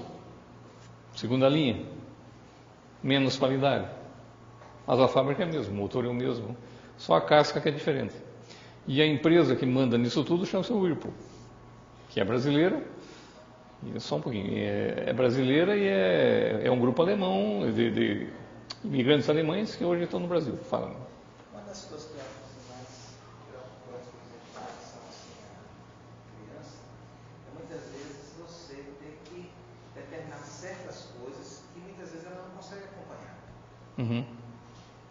S2: segunda linha, menos qualidade. Mas a fábrica é a mesma, o motor é o mesmo, só a casca que é diferente. E a empresa que manda nisso tudo chama-se Whirlpool, que é brasileira, E só um pouquinho. É brasileira e é um grupo alemão, de imigrantes alemães que hoje estão no Brasil. Fala.
S4: Uma das coisas que eu acho mais preocupantes, por exemplo, na relação assim, à criança, é muitas vezes você ter que determinar certas coisas que muitas vezes ela não consegue acompanhar.
S2: Uhum.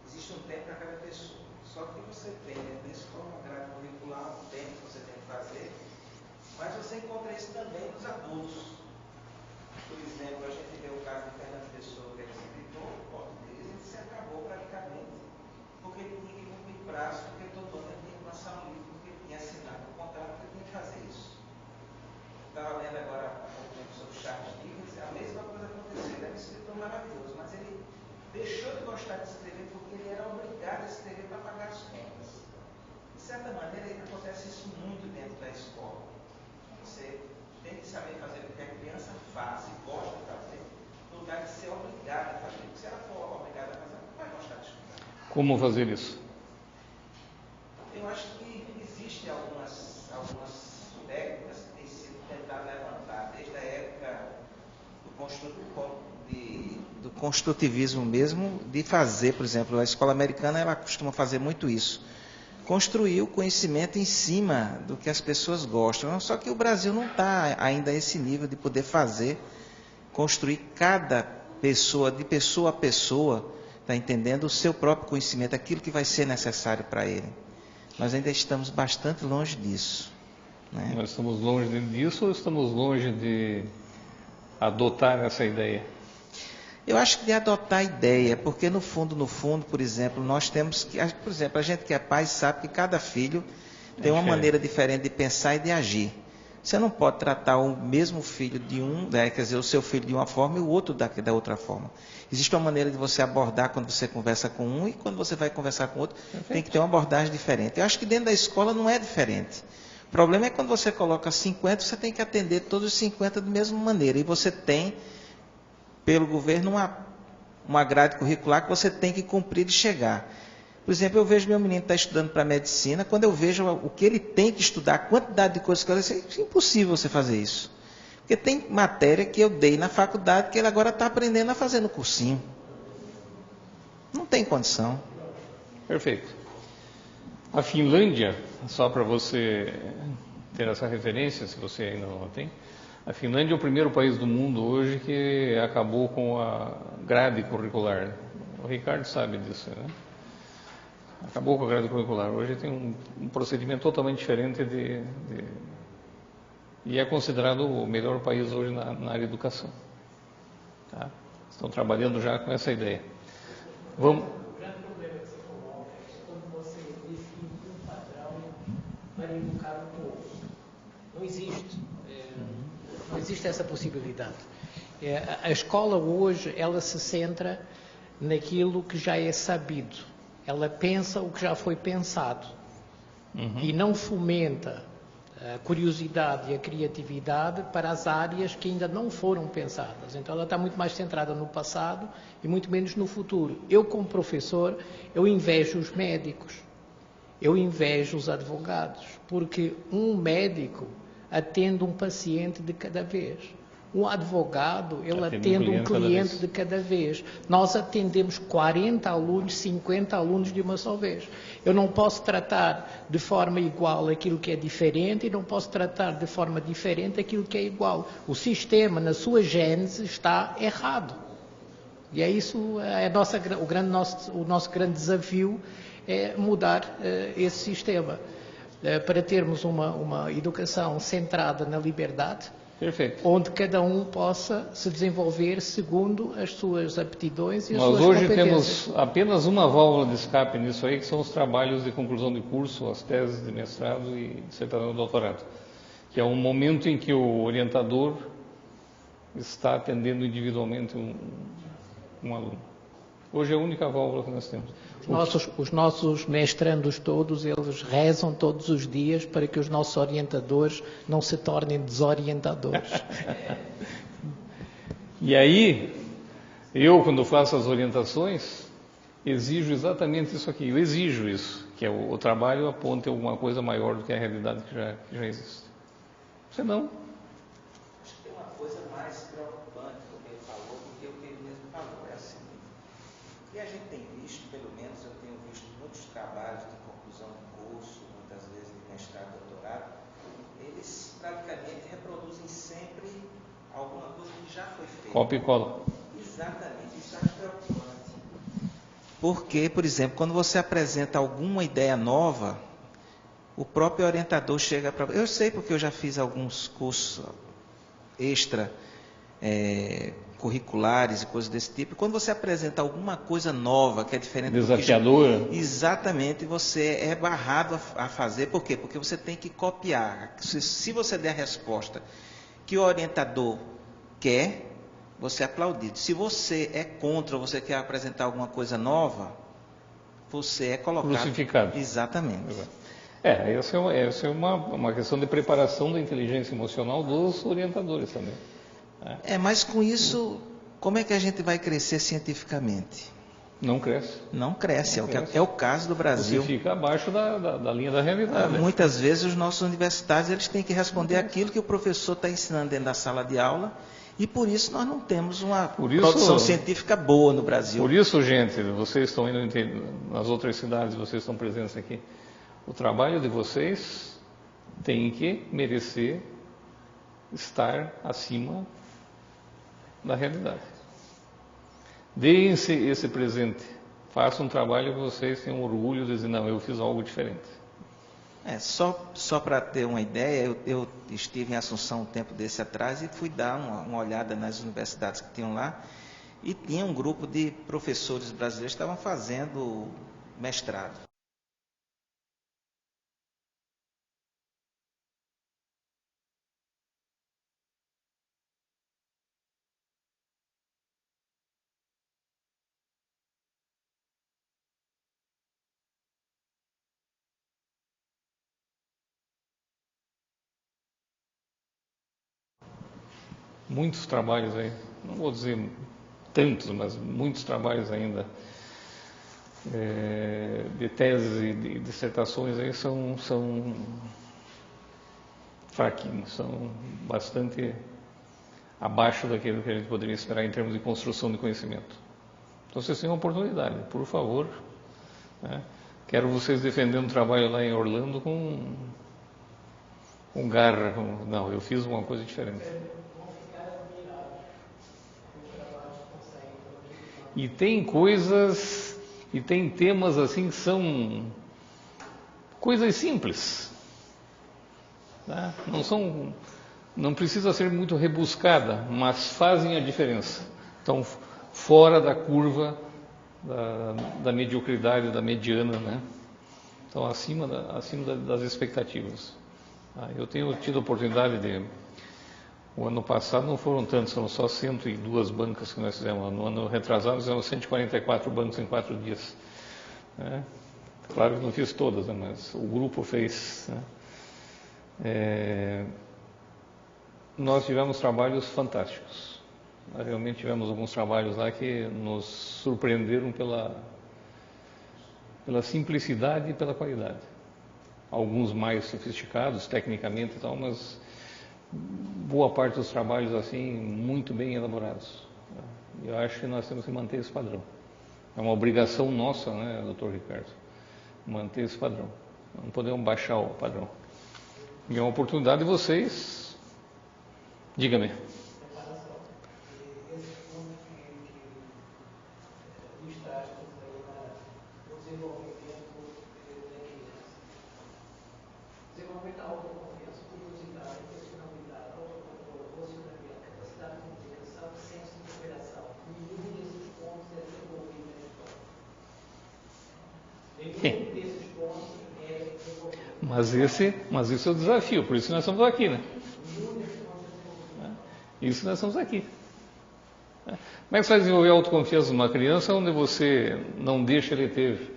S4: Existe um tempo para cada pessoa. Só que você tem dentro da escola uma grade curricular, um tempo que você tem que fazer, mas você encontra isso também nos adultos. Por exemplo, a gente vê o caso de Fernando Pessoa, que é escritor português, ele se acabou praticamente porque ele tinha que cumprir prazo, porque todo ano ele tinha que lançar um livro, porque ele tinha assinado o contrato que ele tinha que fazer isso. Estava lendo agora há pouco tempo sobre Charles Dickens, a mesma coisa aconteceu. Ele era um escritor maravilhoso, mas ele deixou de gostar de escrever porque ele era obrigado a escrever para pagar as contas. De certa maneira, acontece isso muito dentro da escola. Você tem que saber fazer o que a criança faz e gosta de fazer, no lugar de ser obrigada a fazer. Porque se ela for obrigada a fazer, ela não vai gostar de estudar.
S2: Como fazer isso?
S4: Eu acho que existem algumas técnicas que têm sido tentadas levantar desde a época do construtivismo mesmo, de fazer, por exemplo, a escola americana ela costuma fazer muito isso. Construir o conhecimento em cima do que as pessoas gostam. Só que o Brasil não está ainda a esse nível de poder construir cada pessoa, de pessoa a pessoa, está entendendo o seu próprio conhecimento, aquilo que vai ser necessário para ele. Nós ainda estamos bastante longe disso. Né?
S2: Nós estamos longe disso ou estamos longe de adotar essa ideia?
S4: Eu acho que de adotar a ideia, porque no fundo, por exemplo, nós temos que, por exemplo, a gente que é pai sabe que cada filho tem uma maneira diferente de pensar e de agir. Você não pode tratar o mesmo filho de quer dizer, o seu filho de uma forma e o outro da outra forma. Existe uma maneira de você abordar quando você conversa com um e quando você vai conversar com outro, tem que ter uma abordagem diferente. Eu acho que dentro da escola não é diferente. O problema é quando você coloca 50, você tem que atender todos os 50 da mesma maneira. E você tem, pelo governo, uma grade curricular que você tem que cumprir e chegar. Por exemplo, eu vejo meu menino que está estudando para medicina, quando eu vejo o que ele tem que estudar, a quantidade de coisas que ele tem, é impossível você fazer isso. Porque tem matéria que eu dei na faculdade que ele agora está aprendendo a fazer no cursinho. Não tem condição.
S2: Perfeito. A Finlândia, só para você ter essa referência, se você ainda não a tem, a Finlândia é o primeiro país do mundo hoje que acabou com a grade curricular. O Ricardo sabe disso, né? Acabou com a grade curricular. Hoje tem um procedimento totalmente diferente e é considerado o melhor país hoje na área de educação. Tá? Estão trabalhando já com essa ideia. Vamos...
S3: O grande problema que você coloca é quando você define um padrão para educar o povo. Não existe. Não existe essa possibilidade. A escola hoje, ela se centra naquilo que já é sabido. Ela pensa o que já foi pensado. E não fomenta a curiosidade e a criatividade para as áreas que ainda não foram pensadas. Então ela está muito mais centrada no passado e muito menos no futuro. Eu, como professor, eu invejo os médicos. Eu invejo os advogados. Porque um médico atende um paciente de cada vez. Um advogado, ele atende um cliente de cada vez. Nós atendemos 40 alunos, 50 alunos de uma só vez. Eu não posso tratar de forma igual aquilo que é diferente e não posso tratar de forma diferente aquilo que é igual. O sistema, na sua gênese, está errado. E é isso, o nosso grande desafio é mudar esse sistema. Para termos uma educação centrada na liberdade,
S2: Perfeito.
S3: onde cada um possa se desenvolver segundo as suas aptidões e as
S2: Nós
S3: suas
S2: hoje
S3: competências.
S2: temos apenas uma válvula de escape nisso aí, que são os trabalhos de conclusão de curso, as teses de mestrado e dissertação de doutorado, que é um momento em que o orientador está atendendo individualmente um aluno. Hoje é a única válvula que nós temos.
S3: Os nossos mestrandos todos, eles rezam todos os dias para que os nossos orientadores não se tornem desorientadores.
S2: E aí, eu, quando faço as orientações, exijo exatamente isso aqui. Eu exijo isso, que é o trabalho aponte alguma coisa maior do que a realidade que já existe. Senão...
S4: Acho que tem uma coisa preocupante o que ele falou, porque o que ele mesmo falou é assim. E a gente tem visto, pelo menos eu tenho visto muitos trabalhos de conclusão de curso, muitas vezes de mestrado, doutorado, eles praticamente reproduzem sempre alguma coisa que já foi feita.
S2: Copia e cola.
S4: Exatamente, isso é preocupante. Porque, por exemplo, quando você apresenta alguma ideia nova, o próprio orientador chega para... Eu sei porque eu já fiz alguns cursos extra curriculares e coisas desse tipo. Quando você apresenta alguma coisa nova que é diferente
S2: desafiadora,
S4: do que... Exatamente, você é barrado a fazer. Por quê? Porque você tem que copiar. Se você der a resposta que o orientador quer, você é aplaudido. Se você é contra, você quer apresentar alguma coisa nova, você é colocado...
S2: Crucificado.
S4: Exatamente.
S2: Essa é uma questão de preparação da inteligência emocional dos orientadores também.
S4: Mas com isso, como é que a gente vai crescer cientificamente?
S2: Não cresce.
S4: Não cresce, é o caso do Brasil.
S2: Você fica abaixo da linha da realidade.
S4: Muitas vezes os nossos universitários eles têm que responder aquilo que o professor está ensinando dentro da sala de aula, e por isso nós não temos uma produção científica boa no Brasil.
S2: Por isso, gente, vocês estão indo nas outras cidades, vocês estão presentes aqui. O trabalho de vocês tem que merecer estar acima da realidade. Deem-se esse presente. Façam um trabalho que vocês tenham orgulho de dizer, não, eu fiz algo diferente.
S4: Só para ter uma ideia, eu estive em Assunção um tempo desse atrás e fui dar uma olhada nas universidades que tinham lá, e tinha um grupo de professores brasileiros que estavam fazendo mestrado.
S2: Muitos trabalhos aí, não vou dizer tantos, mas muitos trabalhos ainda de teses e de dissertações aí são fraquinhos, são bastante abaixo daquilo que a gente poderia esperar em termos de construção de conhecimento. Então vocês têm uma oportunidade, por favor. Quero vocês defendendo o trabalho lá em Orlando com garra. Não, eu fiz uma coisa diferente. E tem coisas, e tem temas assim que são coisas simples. Tá? Não precisa ser muito rebuscada, mas fazem a diferença. Estão fora da curva da mediocridade, da mediana, né? Estão acima das expectativas. Eu tenho tido a oportunidade de... O ano passado não foram tantos, foram só 102 bancas que nós fizemos. No ano retrasado, fizemos 144 bancas em 4 dias. Claro que não fiz todas, né, mas o grupo fez. Nós tivemos trabalhos fantásticos. Realmente tivemos alguns trabalhos lá que nos surpreenderam pela simplicidade e pela qualidade. Alguns mais sofisticados, tecnicamente e tal, mas... boa parte dos trabalhos assim muito bem elaborados. Eu acho que nós temos que manter esse padrão. É uma obrigação nossa, né, doutor Ricardo, manter esse padrão. Não podemos baixar o padrão. E é uma oportunidade de vocês. Diga-me.
S3: Desenvolvimento da autoconfiança, curiosidade, personalidade, autocontrole, relacionamento, capacidade de comunicação, senso de cooperação. Nenhum desses pontos é desenvolvido na escola. Nenhum desses pontos é desenvolvido.
S2: Mas esse é o desafio, por isso nós estamos aqui, né? Isso nós estamos aqui. Como é que você vai desenvolver a autoconfiança de uma criança onde você não deixa ele ter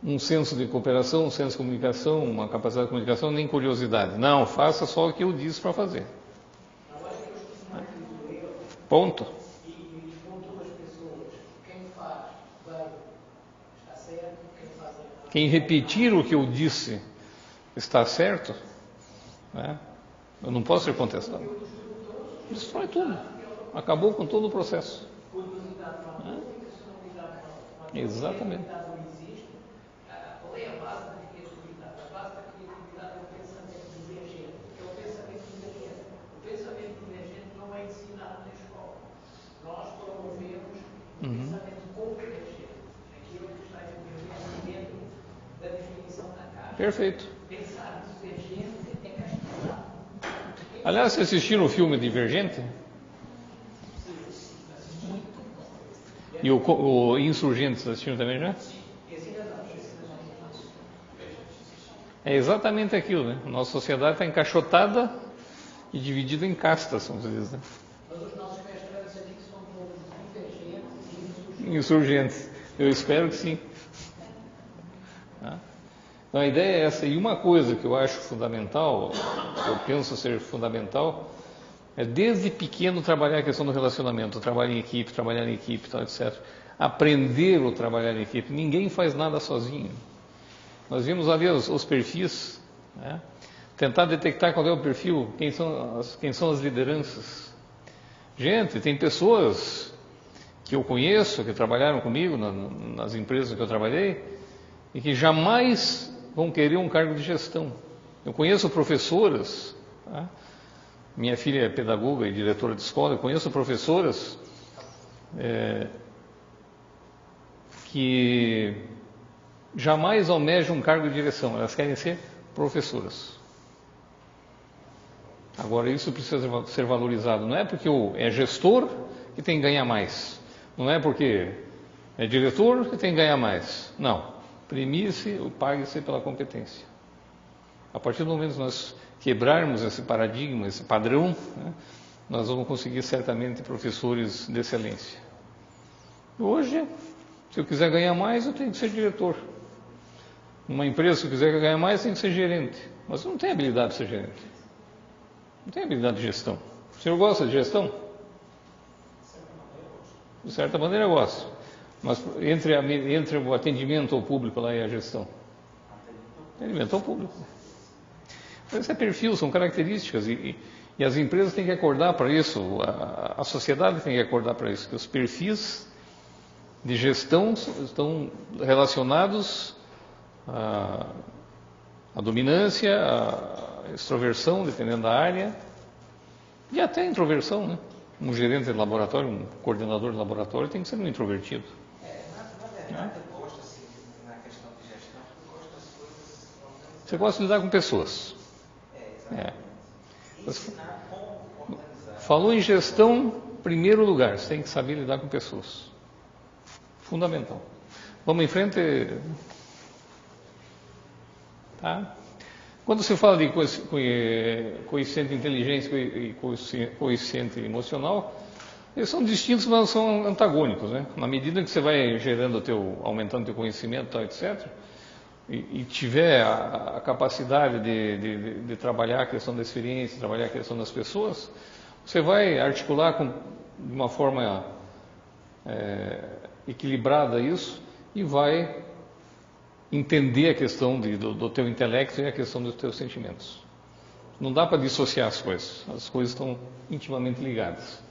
S2: um senso de cooperação, um senso de comunicação, uma capacidade de comunicação, nem curiosidade? Não, faça só o que eu disse para fazer. Ponto.
S3: E pontuam as pessoas. Quem faz bem está certo, quem faz errado.
S2: Quem repetir o que eu disse está certo, né? Eu não posso ser contestado. Destrói tudo. Acabou com todo o processo. Exatamente. Perfeito. Aliás, vocês assistiram o filme Divergente? E o Insurgentes, assistiram também já? É exatamente aquilo, né? Nossa sociedade está encaixotada e dividida em castas, vamos dizer. Né?
S3: Mas os nossos mestrantes aqui são todos divergentes e
S2: Insurgentes. Eu espero que sim. Tá? Então a ideia é essa. E uma coisa que eu acho fundamental, eu penso ser fundamental, é desde pequeno trabalhar a questão do relacionamento, trabalhar em equipe, tal, etc. Aprender o trabalhar em equipe. Ninguém faz nada sozinho. Nós vimos ali os perfis, né? Tentar detectar qual é o perfil, quem são as lideranças. Gente, tem pessoas que eu conheço, que trabalharam comigo nas empresas que eu trabalhei, e que jamais vão querer um cargo de gestão. Eu conheço professoras, tá? Minha filha é pedagoga e diretora de escola, eu conheço professoras que jamais almejam um cargo de direção, elas querem ser professoras. Agora, isso precisa ser valorizado. Não é porque é gestor que tem que ganhar mais. Não é porque é diretor que tem que ganhar mais. Não. Premie-se ou pague-se pela competência. A partir do momento que nós quebrarmos esse paradigma, esse padrão, né, nós vamos conseguir certamente professores de excelência. Hoje, se eu quiser ganhar mais, eu tenho que ser diretor. Numa empresa, se eu quiser ganhar mais, tem que ser gerente. Mas eu não tenho habilidade de ser gerente. Não tenho habilidade de gestão. O senhor gosta de gestão? De certa maneira eu gosto. Mas entre o atendimento ao público lá e a gestão? Atendimento ao público. Esse é perfil, são características. E as empresas têm que acordar para isso, a sociedade tem que acordar para isso, que os perfis de gestão estão relacionados à dominância, à extroversão, dependendo da área, e até a introversão, né? Um gerente de laboratório, um coordenador de laboratório tem que ser um introvertido.
S4: Na verdade, eu gosto, assim, na questão de gestão, eu gosto das coisas...
S2: Você gosta de lidar com pessoas.
S4: Exatamente. Ensinar como organizar.
S2: Falou em gestão, primeiro lugar, você tem que saber lidar com pessoas. Fundamental. Vamos em frente. Tá? Quando se fala de coeficiente de inteligência e coeficiente emocional, eles são distintos, mas são antagônicos, né? Na medida que você vai aumentando o teu conhecimento, tal, etc., e tiver a capacidade de trabalhar a questão da experiência, trabalhar a questão das pessoas, você vai articular de uma forma equilibrada isso e vai entender a questão do teu intelecto e a questão dos teus sentimentos. Não dá para dissociar as coisas estão intimamente ligadas.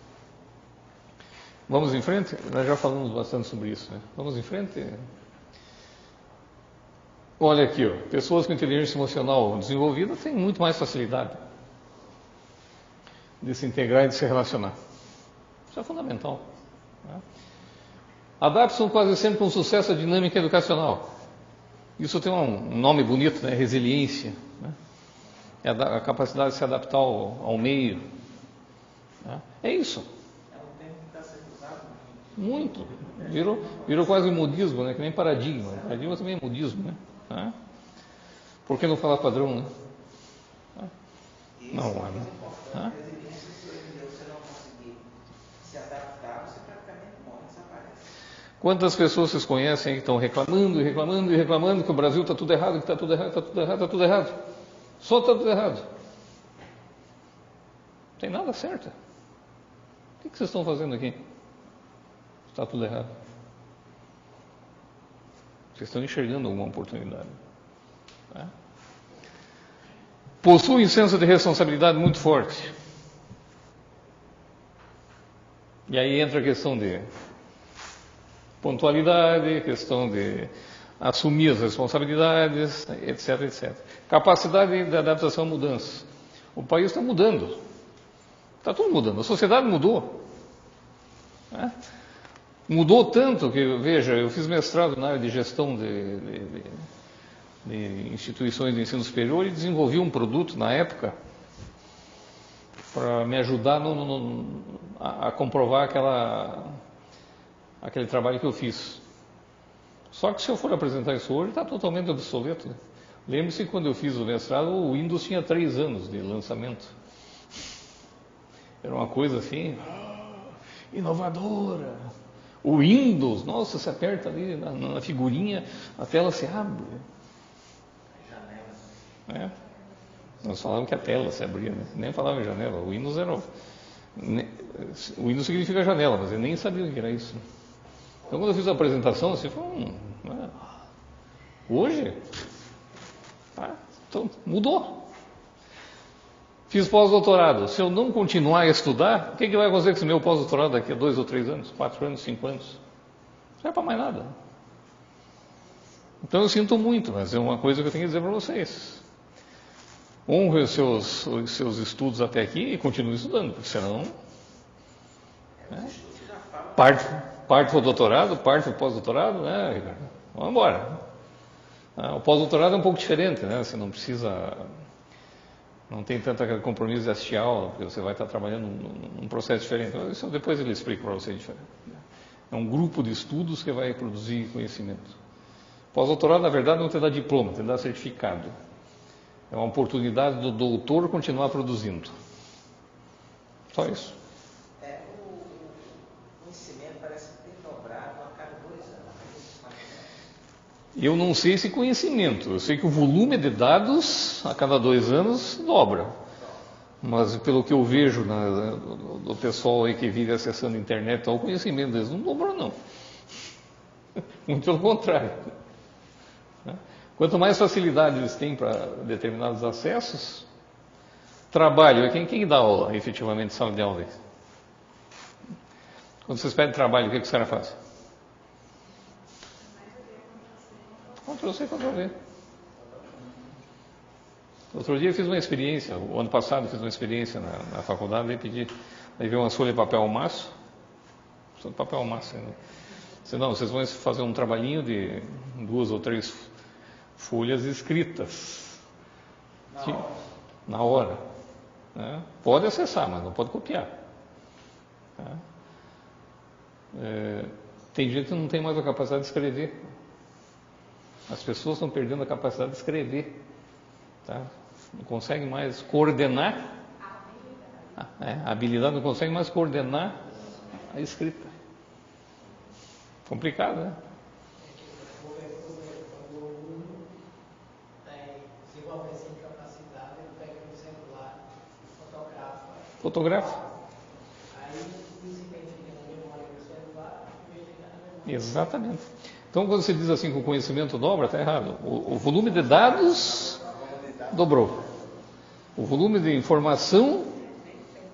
S2: Vamos em frente? Nós já falamos bastante sobre isso, né? Vamos em frente? Olha aqui, ó, pessoas com inteligência emocional desenvolvida têm muito mais facilidade de se integrar e de se relacionar. Isso é fundamental. Né? Adaptam quase sempre com sucesso a dinâmica educacional. Isso tem um nome bonito, né? Resiliência. Né? É a capacidade de se adaptar ao meio. Né? É isso.
S4: É um termo que está sendo usado
S2: muito. Virou quase um modismo, né? Que nem paradigma. Paradigma também é modismo, né? Tá? Por que não falar padrão, né? Tá? Não, é. Tá?
S4: Você não conseguir se adaptar, você praticamente morre, desaparece.
S2: Quantas pessoas vocês conhecem que estão reclamando que o Brasil está tudo errado, que está tudo errado, está tudo errado, está tudo errado. Só está tudo errado. Não tem nada certo. O que vocês estão fazendo aqui? Está tudo errado. Vocês estão enxergando alguma oportunidade. Tá? Possuem senso de responsabilidade muito forte. E aí entra a questão de pontualidade, questão de assumir as responsabilidades, etc, etc. Capacidade de adaptação a mudanças. O país está mudando. Está tudo mudando. A sociedade mudou. Né? Mudou tanto que, veja, eu fiz mestrado na área de gestão de instituições de ensino superior e desenvolvi um produto na época para me ajudar a comprovar aquele trabalho que eu fiz. Só que se eu for apresentar isso hoje, está totalmente obsoleto. Né? Lembre-se que quando eu fiz o mestrado, o Windows tinha 3 anos de lançamento. Era uma coisa assim, inovadora. O Windows, nossa, você aperta ali na figurinha, a tela se abre. É. Nós falávamos que a tela se abria, né? Nem falava em janela. O Windows era. O Windows significa janela, mas eu nem sabia o que era isso. Então, quando eu fiz a apresentação, assim, foi hoje, então, mudou. Fiz pós-doutorado. Se eu não continuar a estudar, o que vai acontecer com esse meu pós-doutorado daqui a 2 ou 3 anos, 4 anos, 5 anos? Não serve para mais nada. Então, eu sinto muito, mas é uma coisa que eu tenho que dizer para vocês. Honre os seus estudos até aqui e continue estudando, porque senão... Né? Parte para o doutorado, parte para o pós-doutorado, né, Ricardo? Vamos embora. O pós-doutorado é um pouco diferente, né? Você não precisa... Não tem tanto aquele compromisso de assistir aula, porque você vai estar trabalhando num processo diferente. Isso depois ele explica para você diferente. É um grupo de estudos que vai produzir conhecimento. Pós-doutorado, na verdade, não te dá diploma, te dá certificado. É uma oportunidade do doutor continuar produzindo. Só isso.
S4: O conhecimento parece ter dobrado a cada 2 anos.
S2: Eu não sei esse conhecimento. Eu sei que o volume de dados a cada 2 anos dobra. Mas pelo que eu vejo do pessoal aí que vive acessando a internet, o conhecimento deles não dobrou, não. Muito pelo contrário. Quanto mais facilidade eles têm para determinados acessos, trabalho, quem dá aula efetivamente em sala de aula? Quando vocês pedem trabalho, o que os caras fazem? Ctrl-C, Ctrl-V. Outro dia eu fiz uma experiência, o ano passado eu fiz uma experiência na faculdade, aí veio uma folha de papel ao maço, né? Disse, não, vocês vão fazer um trabalhinho de 2 ou 3 folhas escritas. Na hora. Né? Pode acessar, mas não pode copiar. Tá? Tem gente que não tem mais a capacidade de escrever. As pessoas estão perdendo a capacidade de escrever. Tá? Não conseguem mais coordenar. A habilidade não consegue mais coordenar a escrita. Complicado, né? Fotografa. Exatamente. Então, quando você diz assim que o conhecimento dobra, está errado. O volume de dados dobrou. O volume de informação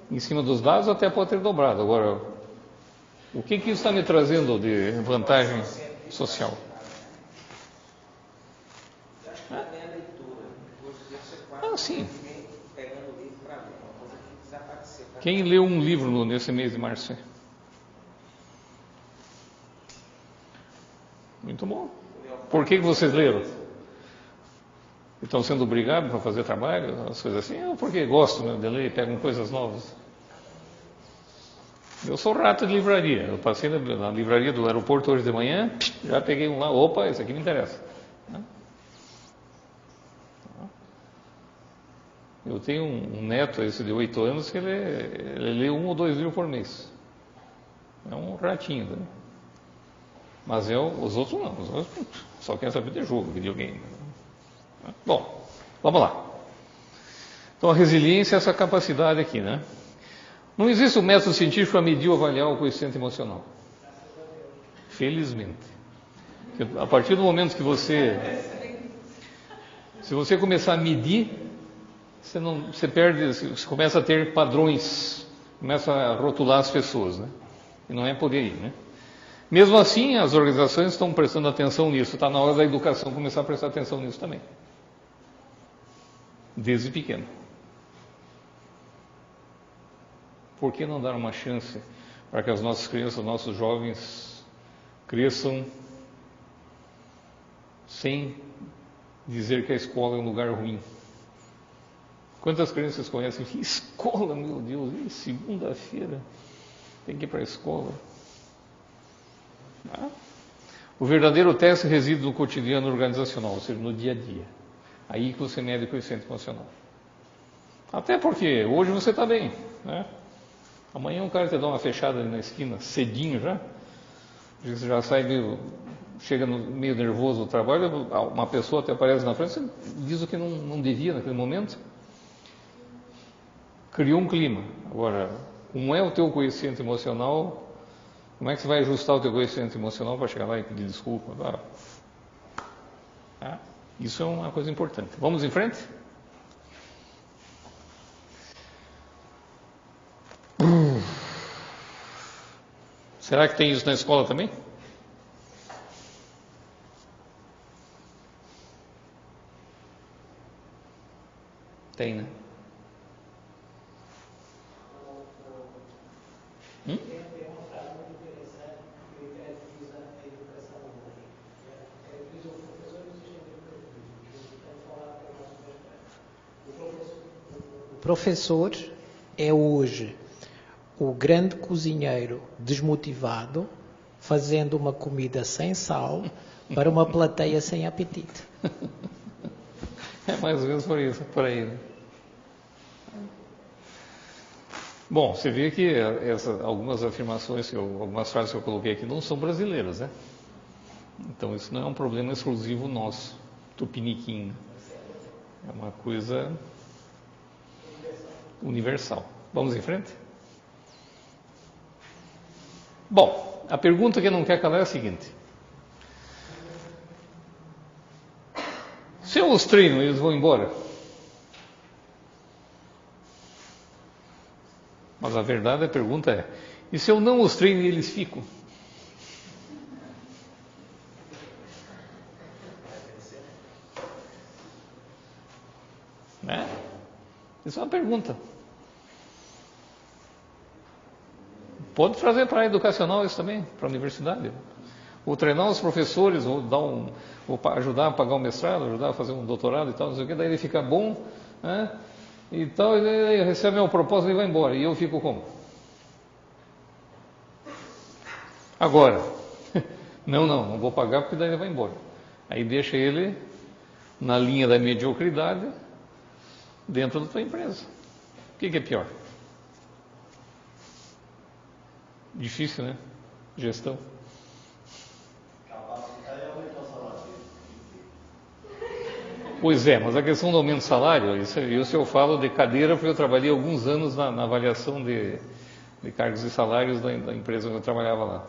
S2: em cima dos dados até pode ter dobrado. Agora, o que isso está me trazendo de vantagem social? Sim. Quem leu um livro nesse mês de março? Muito bom. Por que vocês leram? Estão sendo obrigados para fazer trabalho, as coisas assim? Ou porque gostam de ler e pegam coisas novas? Eu sou rato de livraria. Eu passei na livraria do aeroporto hoje de manhã, já peguei um lá, opa, esse aqui me interessa. Eu tenho um neto, esse de 8 anos, que ele lê 1 ou 2 livros por mês. É um ratinho, né? Mas os outros não. Os outros só querem saber de jogo, videogame. Bom, vamos lá. Então, a resiliência é essa capacidade aqui, né? Não existe um método científico para medir ou avaliar o coeficiente emocional. Felizmente. Porque a partir do momento que se você começar a medir, você perde, você começa a ter padrões, começa a rotular as pessoas, né? E não é por aí, né? Mesmo assim, as organizações estão prestando atenção nisso. Está na hora da educação começar a prestar atenção nisso também. Desde pequeno. Por que não dar uma chance para que as nossas crianças, nossos jovens cresçam sem dizer que a escola é um lugar ruim? Quantas crianças conhecem? Escola, meu Deus, segunda-feira tem que ir para a escola. O verdadeiro teste reside no cotidiano organizacional, ou seja, no dia a dia. Aí que você mede o coeficiente emocional. Até porque hoje você está bem, né? Amanhã um cara te dá uma fechada ali na esquina, cedinho já. Você já sai meio, chega meio nervoso do trabalho, uma pessoa te aparece na frente, você diz o que não devia naquele momento. Criou um clima. Agora, como é o teu coeficiente emocional? Como é que você vai ajustar o teu coeficiente emocional para chegar lá e pedir desculpa? Isso é uma coisa importante. Vamos em frente? Será que tem isso na escola também? Tem, né?
S3: O professor é hoje o grande cozinheiro desmotivado, fazendo uma comida sem sal para uma plateia sem apetite.
S2: É mais ou menos por aí, né? Bom, você vê que algumas afirmações, algumas frases que eu coloquei aqui não são brasileiras, né? Então isso não é um problema exclusivo nosso, tupiniquim. É uma coisa universal. Vamos em frente? Bom, a pergunta que não quer calar é a seguinte: se eu os treino, eles vão embora? Mas a verdade, a pergunta é: e se eu não os treino, eles ficam? Né? Isso é uma pergunta. Pode trazer para a educacional isso também, para a universidade. Vou treinar os professores, vou ajudar a pagar um mestrado, ajudar a fazer um doutorado e tal, não sei o que, daí ele fica bom, né? E tal, ele recebe a proposta e vai embora. E eu fico como? Agora, não vou pagar porque daí ele vai embora. Aí deixa ele na linha da mediocridade dentro da tua empresa. O que é pior? Difícil, né? Gestão. Pois é, mas a questão do aumento do salário, isso eu falo de cadeira, porque eu trabalhei alguns anos na avaliação de cargos e salários da empresa onde eu trabalhava lá.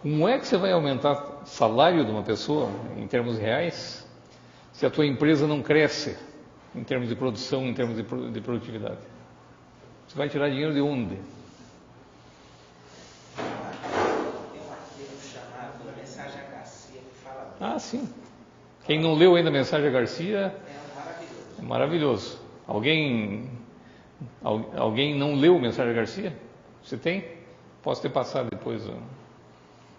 S2: Como é que você vai aumentar o salário de uma pessoa, em termos reais, se a tua empresa não cresce em termos de produção, em termos de produtividade? Você vai tirar dinheiro de onde?
S4: Tem um artigo chamado Mensagem a Garcia que fala bem.
S2: Ah, sim. Quem não leu ainda a Mensagem a Garcia,
S4: É maravilhoso.
S2: é maravilhoso. Alguém não leu a Mensagem a Garcia? Você tem? Posso ter passado depois.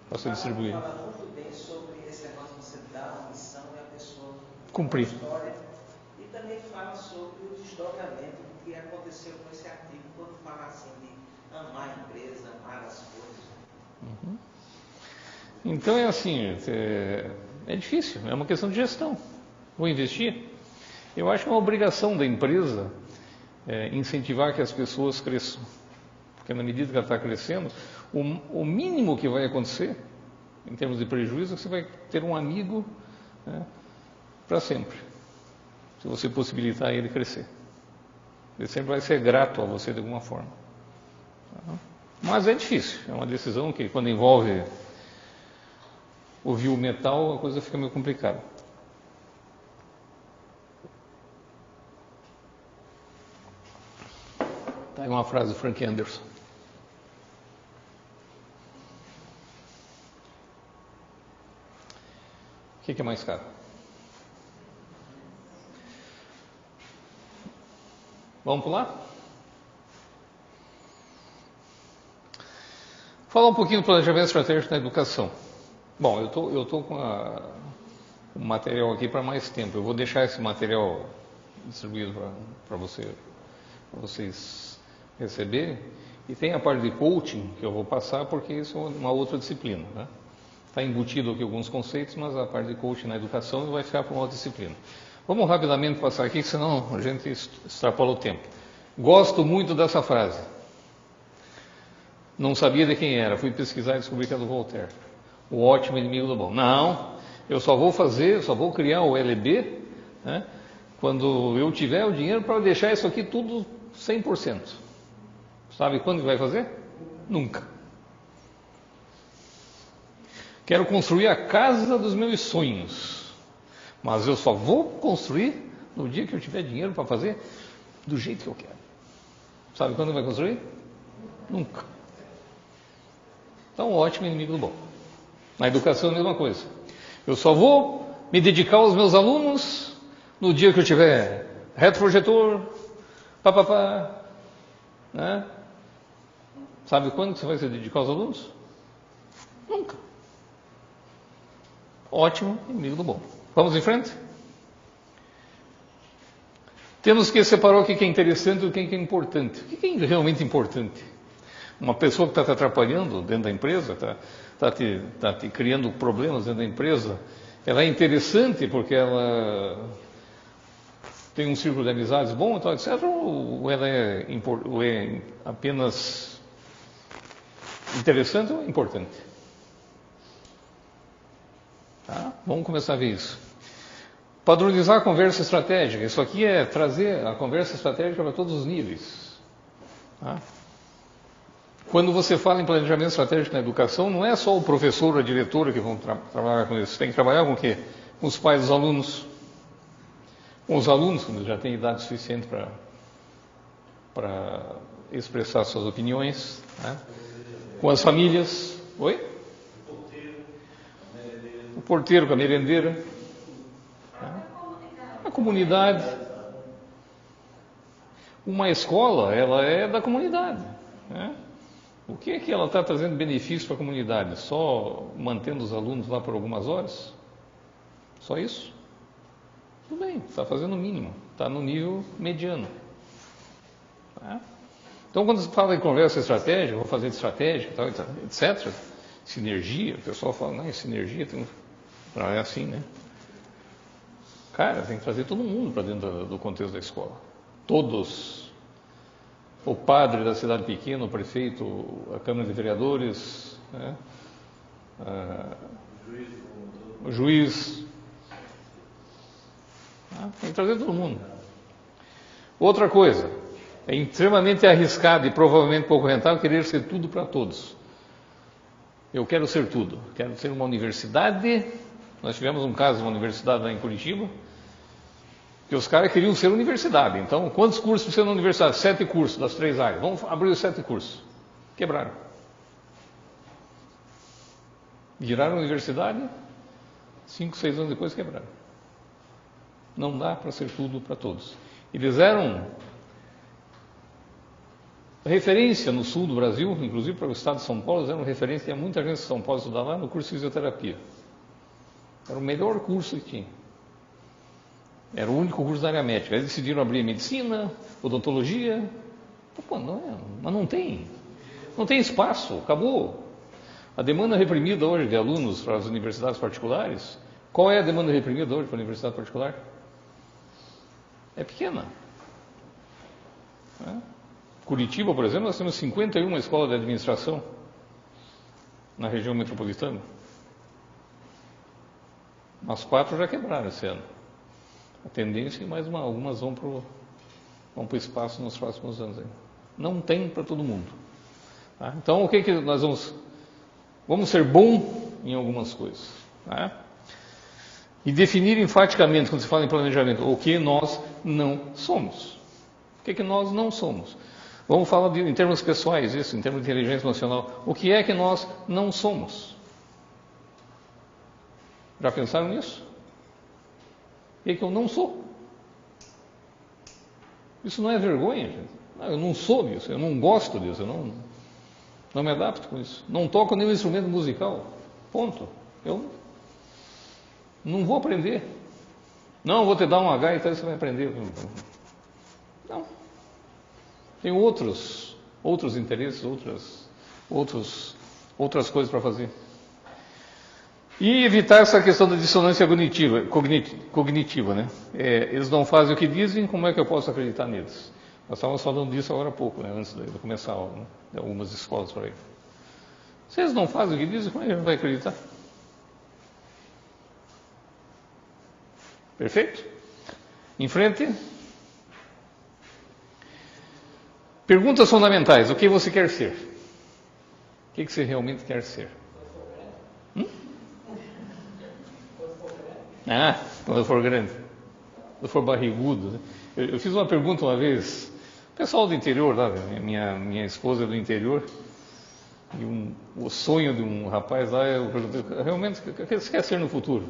S2: Posso distribuir.
S4: Fala muito bem sobre esse negócio de você dar uma missão e a pessoa
S2: Cumprir.
S4: história. E também fala sobre o desdobramento do que aconteceu com esse artigo, quando fala assim de amar a empresa, amar as coisas.
S2: Então é assim, é difícil, é uma questão de gestão. Vou investir? Eu acho que é uma obrigação da empresa incentivar que as pessoas cresçam. Porque na medida que ela está crescendo, o mínimo que vai acontecer, em termos de prejuízo, é que você vai ter um amigo, né, para sempre. Se você possibilitar ele crescer. Ele sempre vai ser grato a você de alguma forma. Mas é difícil, é uma decisão que quando envolve o fio metal, a coisa fica meio complicada. Tá aí uma frase do Frank Anderson. O que é mais caro? Vamos pular? Falar um pouquinho do planejamento estratégico na educação. Bom, eu tô com o material aqui para mais tempo. Eu vou deixar esse material distribuído para vocês receberem. E tem a parte de coaching que eu vou passar, porque isso é uma outra disciplina, né? Está embutido aqui alguns conceitos, mas a parte de coaching na educação vai ficar para uma outra disciplina. Vamos rapidamente passar aqui, senão a gente extrapola o tempo. Gosto muito dessa frase. Não sabia de quem era, fui pesquisar e descobri que é do Voltaire. O ótimo inimigo do bom. Não, eu só vou criar o LB, né, quando eu tiver o dinheiro para deixar isso aqui tudo 100%. Sabe quando vai fazer? Nunca. Quero construir a casa dos meus sonhos, mas eu só vou construir no dia que eu tiver dinheiro para fazer do jeito que eu quero. Sabe quando vai construir? Nunca. Então, ótimo inimigo do bom. Na educação, a mesma coisa. Eu só vou me dedicar aos meus alunos no dia que eu tiver retroprojetor, papapá, né? Sabe quando você vai se dedicar aos alunos? Nunca. Ótimo inimigo do bom. Vamos em frente? Temos que separar o que é interessante do que é importante. O que é realmente importante? Uma pessoa que está te atrapalhando dentro da empresa, está te criando problemas dentro da empresa, ela é interessante porque ela tem um círculo de amizades bom, então, etc., ou ela é apenas interessante ou importante? Tá? Vamos começar a ver isso. Padronizar a conversa estratégica. Isso aqui é trazer a conversa estratégica para todos os níveis. Tá? Quando você fala em planejamento estratégico na educação, não é só o professor ou a diretora que vão trabalhar com isso. Você tem que trabalhar com o quê? Com os pais dos alunos. Com os alunos, quando já têm idade suficiente para expressar suas opiniões. Né? Com as famílias. Oi? O porteiro com a merendeira. A comunidade. Uma escola, ela é da comunidade. Né? O que é que ela está trazendo benefício para a comunidade? Só mantendo os alunos lá por algumas horas? Só isso? Tudo bem, está fazendo o mínimo. Está no nível mediano. Tá? Então, quando se fala em conversa estratégica, vou fazer de estratégia, tal, etc., sinergia, o pessoal fala, não, sinergia é assim, né? Cara, tem que trazer todo mundo para dentro do contexto da escola. Todos. O padre da cidade pequena, o prefeito, a Câmara de Vereadores, né? O juiz. Tem que trazer todo mundo. Outra coisa, é extremamente arriscado e provavelmente pouco rentável querer ser tudo para todos. Eu quero ser tudo. Quero ser uma universidade. Nós tivemos um caso de uma universidade lá em Curitiba, que os caras queriam ser universidade. Então, quantos cursos precisa na universidade? 7 cursos das 3 áreas. Vamos abrir os 7 cursos. Quebraram. Viraram universidade, 5, 6 anos depois quebraram. Não dá para ser tudo para todos. Eles eram referência no sul do Brasil, inclusive para o estado de São Paulo, eles eram referência, tinha muita gente de São Paulo estudar lá no curso de fisioterapia. Era o melhor curso que tinha. Era o único curso da área médica. Eles decidiram abrir medicina, odontologia. Pô, mas não tem. Não tem espaço, acabou. A demanda reprimida hoje de alunos para as universidades particulares, qual é a demanda reprimida hoje para a universidade particular? É pequena. Curitiba, por exemplo, nós temos 51 escolas de administração na região metropolitana. As 4 já quebraram esse ano. A tendência é mais algumas vão para o espaço nos próximos anos. Não tem para todo mundo. Tá? Então, o que nós vamos ser bom em algumas coisas. Tá? E definir enfaticamente, quando se fala em planejamento, o que nós não somos. O que nós não somos. Vamos falar em termos pessoais, isso, em termos de inteligência emocional. O que é que nós não somos? Já pensaram nisso? O que eu não sou? Isso não é vergonha, gente. Eu não sou disso, eu não gosto disso, eu não me adapto com isso. Não toco nenhum instrumento musical. Ponto. Eu não vou aprender. Não, vou te dar um H e então você vai aprender. Não. Tem outros interesses, outras coisas para fazer. E evitar essa questão da dissonância cognitiva, né? Eles não fazem o que dizem, como é que eu posso acreditar neles? Nós estávamos falando disso agora há pouco, né? Antes de começar a aula, né? De algumas escolas por aí. Se eles não fazem o que dizem, como é que a gente vai acreditar? Perfeito? Em frente. Perguntas fundamentais. O que você quer ser? O que você realmente quer ser? Quando eu for grande. Quando eu for barrigudo. Né? Eu fiz uma pergunta uma vez. O pessoal do interior, lá, minha esposa é do interior. E o sonho de um rapaz lá, eu perguntei, realmente, o que você quer ser no futuro?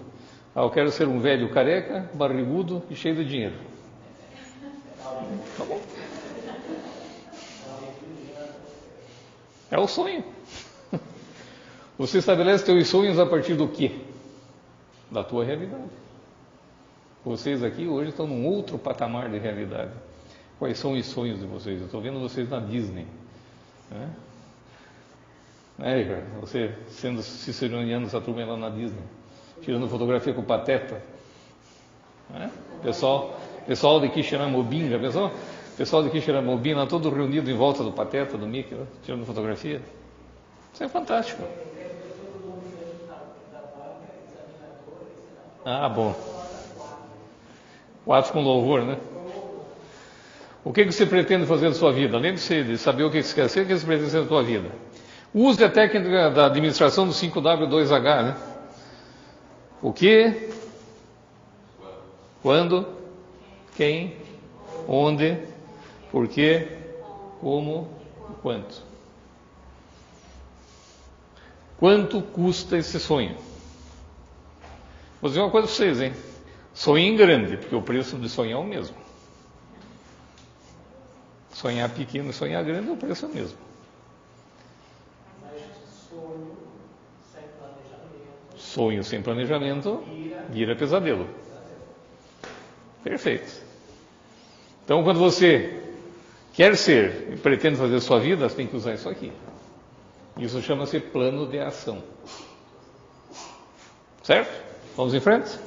S2: Eu quero ser um velho careca, barrigudo e cheio de dinheiro. Tá bom. É o sonho. Você estabelece seus sonhos a partir do quê? Da tua realidade. Vocês aqui hoje estão num outro patamar de realidade. Quais são os sonhos de vocês? Eu estou vendo vocês na Disney. Ricardo? Você sendo ciceroniano, essa turma lá na Disney. Tirando fotografia com o Pateta. Pessoal de Quixeramobim, já pensou? Pessoal de Quixeramobim lá todo reunido em volta do Pateta, do Mickey, tirando fotografia. Isso é fantástico. Bom. O ato com louvor, né? O que você pretende fazer na sua vida? Além de saber o que você quer ser, o que você pretende fazer na sua vida? Use a técnica da administração do 5W2H, né? O que? Quando? Quem? Onde? Por quê? Como? Quanto? Quanto custa esse sonho? Vou dizer uma coisa para vocês, hein? Sonhem grande, porque o preço de sonhar é o mesmo. Sonhar pequeno e sonhar grande, o preço é o mesmo. Sonho sem planejamento vira pesadelo. Perfeito. Então, quando você quer ser e pretende fazer a sua vida, você tem que usar isso aqui. Isso chama-se plano de ação. Certo? Vamos em frente?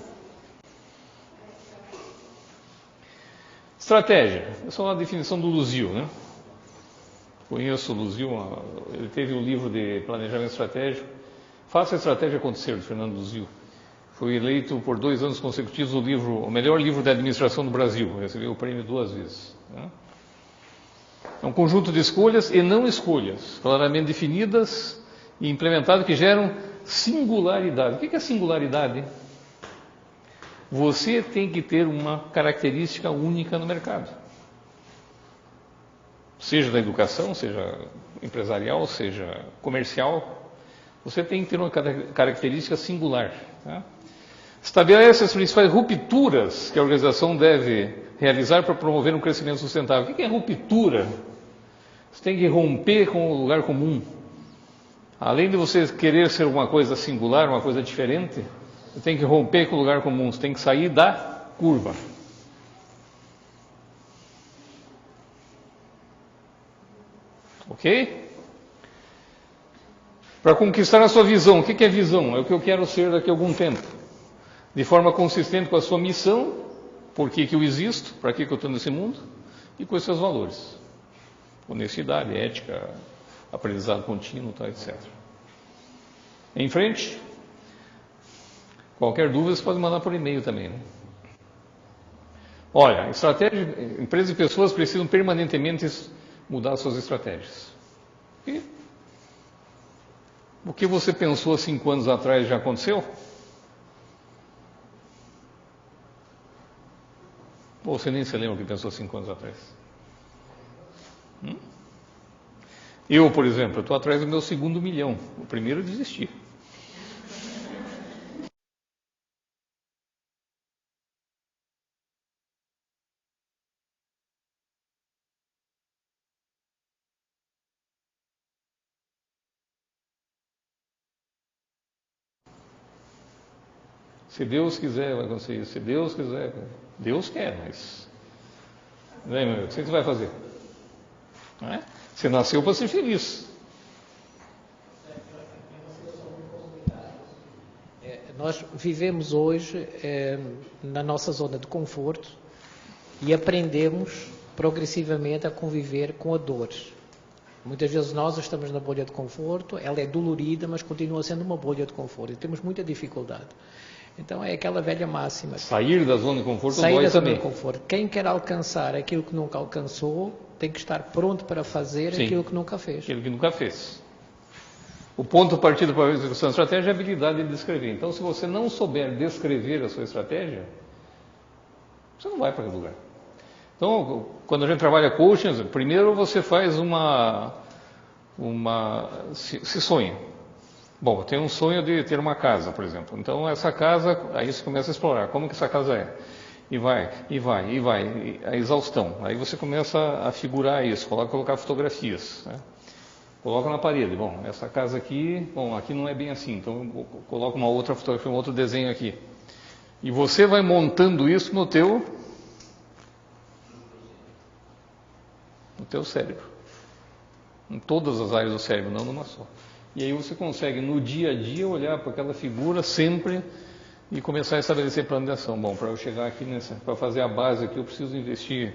S2: Estratégia. Essa é uma definição do Luzio, né? Conheço o Luzio, ele teve um livro de planejamento estratégico. Faça a Estratégia Acontecer, do Fernando Luzio. Foi eleito por 2 anos consecutivos o melhor livro de administração do Brasil. Recebeu o prêmio 2 vezes. Né? É um conjunto de escolhas e não escolhas, claramente definidas e implementadas, que geram singularidade. O que é singularidade? Você tem que ter uma característica única no mercado. Seja da educação, seja empresarial, seja comercial. Você tem que ter uma característica singular. Tá? Estabelece as principais rupturas que a organização deve realizar para promover um crescimento sustentável. O que é ruptura? Você tem que romper com o lugar comum. Além de você querer ser uma coisa singular, uma coisa diferente, você tem que romper com o lugar comum. Você tem que sair da curva. Ok? Para conquistar a sua visão. O que é visão? É o que eu quero ser daqui a algum tempo. De forma consistente com a sua missão, por que eu existo, para que eu estou nesse mundo, e com os seus valores. Honestidade, ética, aprendizado contínuo, tá, etc. Em frente. Qualquer dúvida você pode mandar por e-mail também. Né? Olha, empresas e pessoas precisam permanentemente mudar suas estratégias. E o que você pensou há 5 anos atrás já aconteceu? Ou você nem se lembra o que pensou 5 anos atrás? Eu, por exemplo, estou atrás do meu 2º milhão. O primeiro eu desisti. Se Deus quiser, vai acontecer isso. Se Deus quiser, Deus quer, mas... Vem, meu, o que você vai fazer? Não é? Você nasceu para ser feliz.
S3: Nós vivemos hoje na nossa zona de conforto e aprendemos progressivamente a conviver com a dor. Muitas vezes nós estamos na bolha de conforto, ela é dolorida, mas continua sendo uma bolha de conforto e temos muita dificuldade. Então é aquela velha máxima.
S2: Sair da zona de conforto
S3: Sair
S2: dói
S3: da zona
S2: também.
S3: de conforto. Quem quer alcançar aquilo que nunca alcançou, tem que estar pronto para fazer
S2: Sim.
S3: aquilo que nunca fez.
S2: Aquilo que nunca fez. O ponto partido para a execução da estratégia é a habilidade de descrever. Então, se você não souber descrever a sua estratégia, você não vai para aquele lugar. Então, quando a gente trabalha coaching, primeiro você faz se sonha. Bom, eu tenho um sonho de ter uma casa, por exemplo. Então, essa casa, aí você começa a explorar. Como que essa casa é? E vai, a exaustão. Aí você começa a figurar isso, colocar fotografias, né? Coloca na parede. Bom, essa casa aqui, aqui não é bem assim. Então, eu coloco uma outra fotografia, um outro desenho aqui. E você vai montando isso no teu cérebro. Em todas as áreas do cérebro, não numa só. E aí você consegue, no dia a dia, olhar para aquela figura sempre e começar a estabelecer plano de ação. Bom, para eu chegar aqui, para fazer a base aqui, eu preciso investir,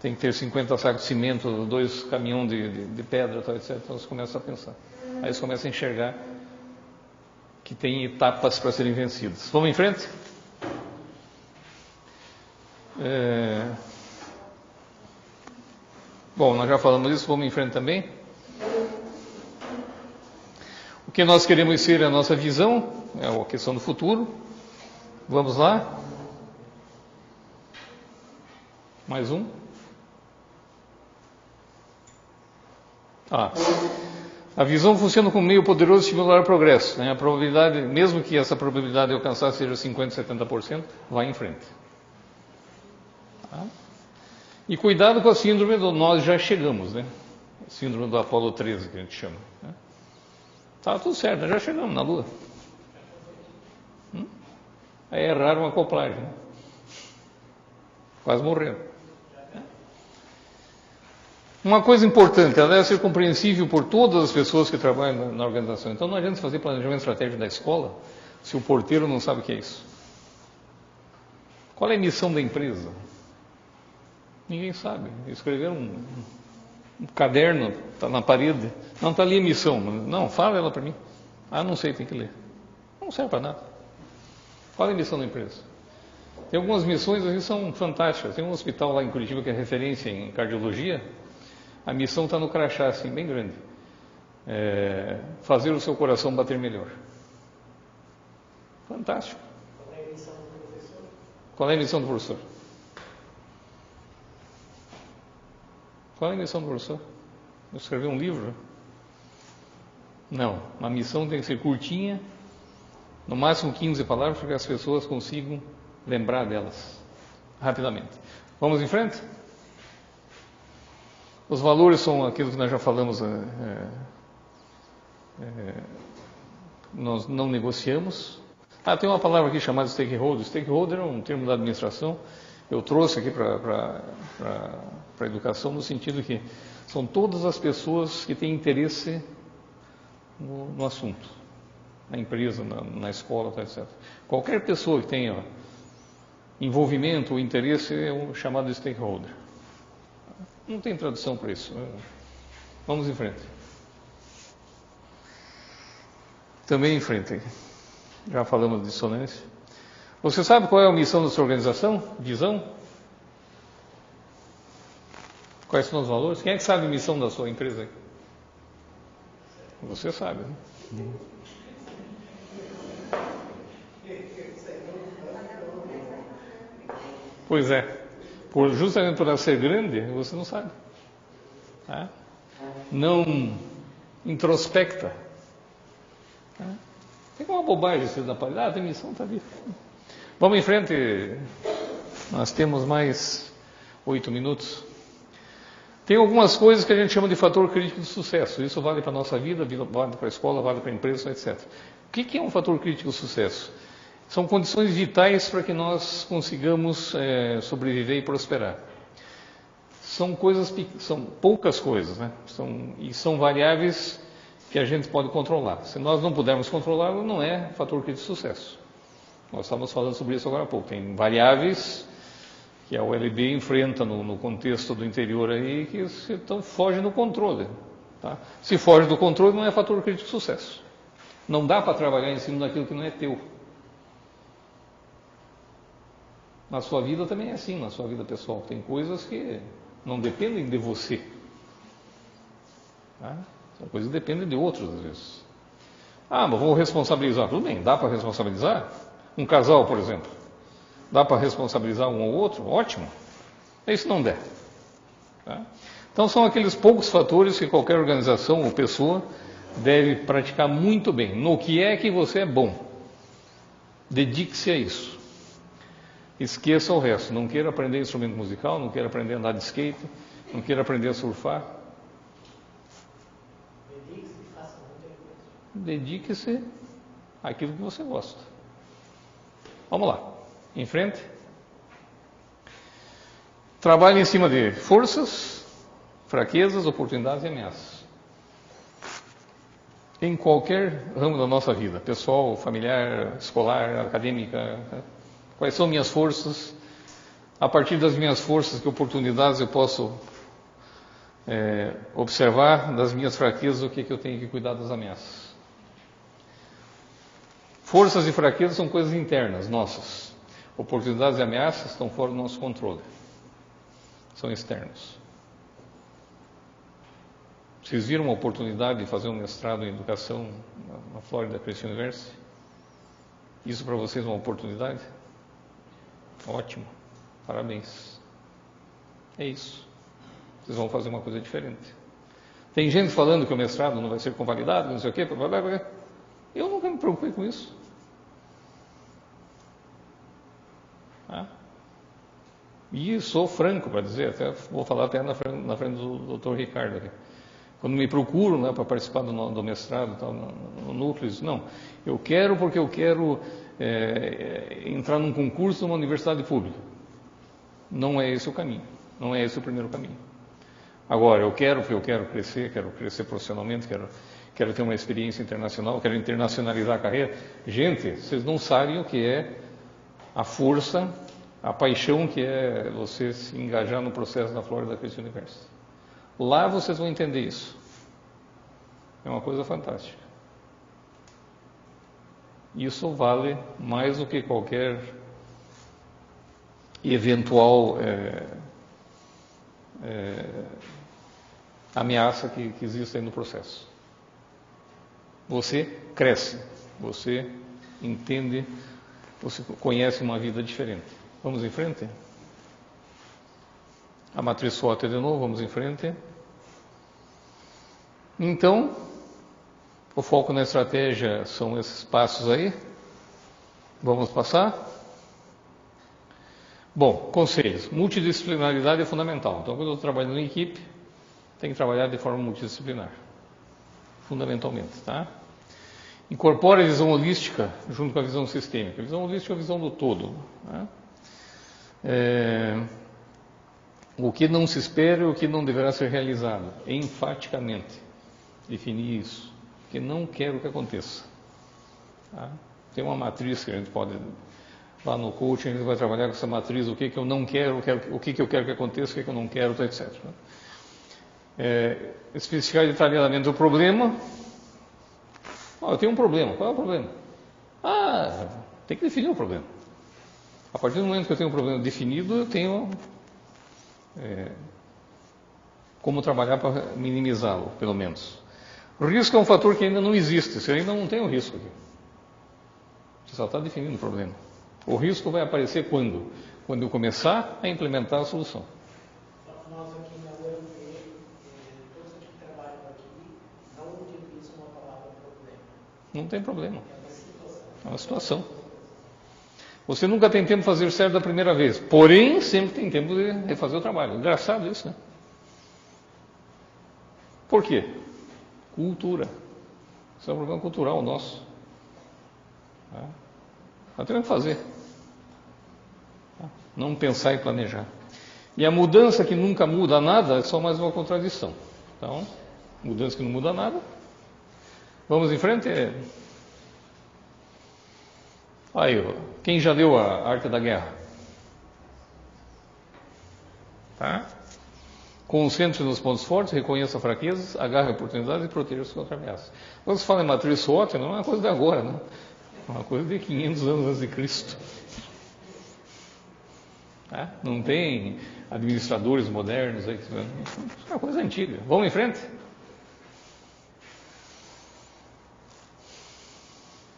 S2: tem que ter 50 sacos de cimento, 2 caminhões de pedra, tal, etc. Então você começa a pensar. Aí você começa a enxergar que tem etapas para serem vencidas. Vamos em frente? Bom, nós já falamos disso, vamos em frente também. O que nós queremos ser é a nossa visão, é a questão do futuro. Vamos lá? Mais um. A visão funciona como meio poderoso de estimular o progresso, né? A probabilidade, mesmo que essa probabilidade de alcançar seja 50%, 70%, vai em frente. Tá? E cuidado com a síndrome do nós já chegamos, né? A síndrome do Apolo 13, que a gente chama. Né? Tá tudo certo, nós já chegamos na Lua. Aí erraram uma acoplagem, né? Quase morreram. Uma coisa importante, ela deve ser compreensível por todas as pessoas que trabalham na organização. Então não adianta fazer planejamento estratégico da escola se o porteiro não sabe o que é isso. Qual é a missão da empresa? Ninguém sabe. Escreveram um caderno, está na parede. Não está ali a missão. Não, fala ela para mim. Não sei, tem que ler. Não serve para nada. Qual é a missão da empresa? Tem algumas missões que são fantásticas. Tem um hospital lá em Curitiba que é referência em cardiologia. A missão está no crachá, assim, bem grande. Fazer o seu coração bater melhor. Fantástico.
S3: Qual é a missão do professor?
S2: Qual é a missão do professor? Qual é a missão do professor? Escrever um livro? Não. A missão tem que ser curtinha, no máximo 15 palavras, para que as pessoas consigam lembrar delas rapidamente. Vamos em frente? Os valores são aquilo que nós já falamos, nós não negociamos. Tem uma palavra aqui chamada stakeholder. Stakeholder é um termo da administração. Eu trouxe aqui para a educação no sentido que são todas as pessoas que têm interesse no assunto, na empresa, na escola, etc. Qualquer pessoa que tenha envolvimento ou interesse é o chamado de stakeholder. Não tem tradução para isso. Vamos em frente. Também em frente. Já falamos de dissonância. Você sabe qual é a missão da sua organização? Visão? Quais são os valores? Quem é que sabe a missão da sua empresa? Você sabe, né? Pois é. Justamente por ela ser grande, você não sabe. Tá? Não introspecta. Tá? Tem uma bobagem isso da parede. Tem missão, está ali. Vamos em frente. Nós temos mais 8 minutos. Tem algumas coisas que a gente chama de fator crítico de sucesso. Isso vale para a nossa vida, vale para a escola, vale para a empresa, etc. O que é um fator crítico de sucesso? São condições vitais para que nós consigamos sobreviver e prosperar. São poucas coisas, né? São variáveis que a gente pode controlar. Se nós não pudermos controlá-lo, não é fator crítico de sucesso. Nós estávamos falando sobre isso agora há pouco. Tem variáveis que a ULB enfrenta no contexto do interior aí que fogem do controle. Tá? Se foge do controle, não é fator crítico de sucesso. Não dá para trabalhar em cima daquilo que não é teu. Na sua vida também é assim, na sua vida pessoal. Tem coisas que não dependem de você. Tá? São coisas que dependem de outros, às vezes. Ah, mas vou responsabilizar. Tudo bem, dá para responsabilizar? Um casal, por exemplo. Dá para responsabilizar um ou outro? Ótimo. Isso não der. Tá? Então são aqueles poucos fatores que qualquer organização ou pessoa deve praticar muito bem. No que é que você é bom. Dedique-se a isso. Esqueça o resto. Não queira aprender instrumento musical, não queira aprender a andar de skate, não queira aprender a surfar. Dedique-se àquilo que você gosta. Vamos lá. Em frente. Trabalhe em cima de forças, fraquezas, oportunidades e ameaças. Em qualquer ramo da nossa vida, pessoal, familiar, escolar, acadêmica. Quais são minhas forças? A partir das minhas forças, que oportunidades eu posso observar? Das minhas fraquezas, o que eu tenho que cuidar das ameaças? Forças e fraquezas são coisas internas, nossas. Oportunidades e ameaças estão fora do nosso controle. São externos. Vocês viram uma oportunidade de fazer um mestrado em educação na Florida Christian University? Isso para vocês é uma oportunidade? Ótimo. Parabéns. É isso. Vocês vão fazer uma coisa diferente. Tem gente falando que o mestrado não vai ser convalidado, não sei o quê. Eu nunca me preocupei com isso. E sou franco para dizer, até vou falar até na frente do Dr. Ricardo aqui. Quando me procuram, né, para participar do mestrado, tal, no núcleo, não. Eu quero porque eu quero entrar num concurso numa universidade pública. Não é esse o caminho. Não é esse o primeiro caminho. Agora, eu quero porque eu quero crescer profissionalmente, quero ter uma experiência internacional, quero internacionalizar a carreira. Gente, vocês não sabem o que é a força, a paixão que é você se engajar no processo da Florida Christian University. Lá vocês vão entender isso. É uma coisa fantástica. Isso vale mais do que qualquer eventual ameaça que existe aí no processo. Você cresce, você entende, você conhece uma vida diferente. Vamos em frente? A matriz SWOT de novo, vamos em frente. Então, o foco na estratégia são esses passos aí. Vamos passar? Bom, conselhos. Multidisciplinaridade é fundamental. Então, quando eu estou trabalhando em equipe, tem que trabalhar de forma multidisciplinar. Fundamentalmente, tá? Incorpore a visão holística junto com a visão sistêmica. A visão holística é a visão do todo. Tá? O que não se espera e o que não deverá ser realizado. Enfaticamente. Definir isso. Porque não quero que aconteça. Tá? Tem uma matriz que a gente pode... Lá no coaching a gente vai trabalhar com essa matriz. O que eu não quero, o que eu quero que aconteça, o que eu não quero, etc. Especificar detalhadamente o problema. Eu tenho um problema. Qual é o problema? Tem que definir o problema. A partir do momento que eu tenho um problema definido, eu tenho como trabalhar para minimizá-lo, pelo menos. O risco é um fator que ainda não existe. Você ainda não tem o risco aqui. Você só está definindo o problema. O risco vai aparecer quando? Quando eu começar a implementar a solução.
S3: Nós aqui na UFV, todos que trabalham aqui, não utilizam a palavra problema.
S2: Não tem problema. É uma situação. Você nunca tem tempo de fazer certo da primeira vez, porém sempre tem tempo de refazer o trabalho. Engraçado isso, né? Por quê? Cultura. Isso é um problema cultural nosso. Tá? Nós temos que fazer. Não pensar e planejar. E a mudança que nunca muda nada é só mais uma contradição. Então, mudança que não muda nada. Vamos em frente? Aí, quem já leu a Arte da Guerra? Tá? Concentre-se nos pontos fortes, reconheça fraquezas, agarre oportunidades e proteja-se contra ameaças. Quando se fala em matriz SWOT, não é uma coisa de agora, né? É uma coisa de 500 anos antes de Cristo. Tá? Não tem administradores modernos aí. É uma coisa antiga. Vamos em frente?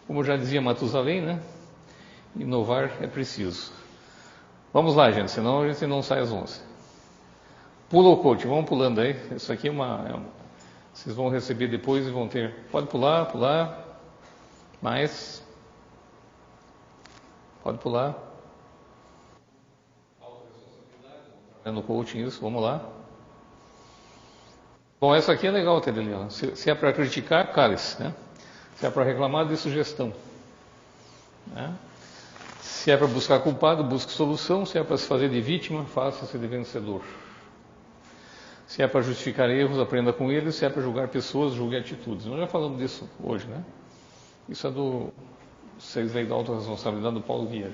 S2: Como já dizia Matusalém, né? Inovar é preciso. Vamos lá, gente, senão a gente não sai às 11. Pula o coach, vamos pulando aí. Isso aqui vocês vão receber depois e vão ter. Pode pular, pular. Mais. Pode pular. No coaching, isso, vamos lá. Bom, essa aqui é legal, Tedeliana. Se é para criticar, cale-se, né? Se é para reclamar, dê sugestão. Né? Se é para buscar culpado, busque solução. Se é para se fazer de vítima, faça-se de vencedor. Se é para justificar erros, aprenda com eles. Se é para julgar pessoas, julgue atitudes. Nós já falamos disso hoje, né? Isso é do 6 Leis da Autorresponsabilidade do Paulo Vieira.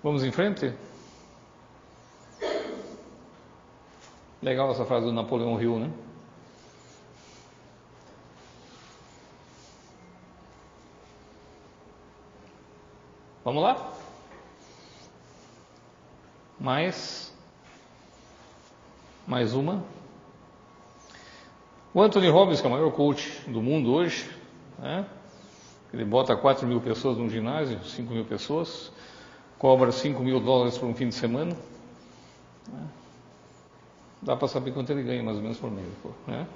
S2: Vamos em frente? Legal essa frase do Napoleão Hill, né? Vamos lá? Mais uma. O Anthony Robbins, que é o maior coach do mundo hoje, né? Ele bota 4 mil pessoas num ginásio, 5 mil pessoas, cobra $5.000 por um fim de semana. Né? Dá para saber quanto ele ganha, mais ou menos, por mês. Né?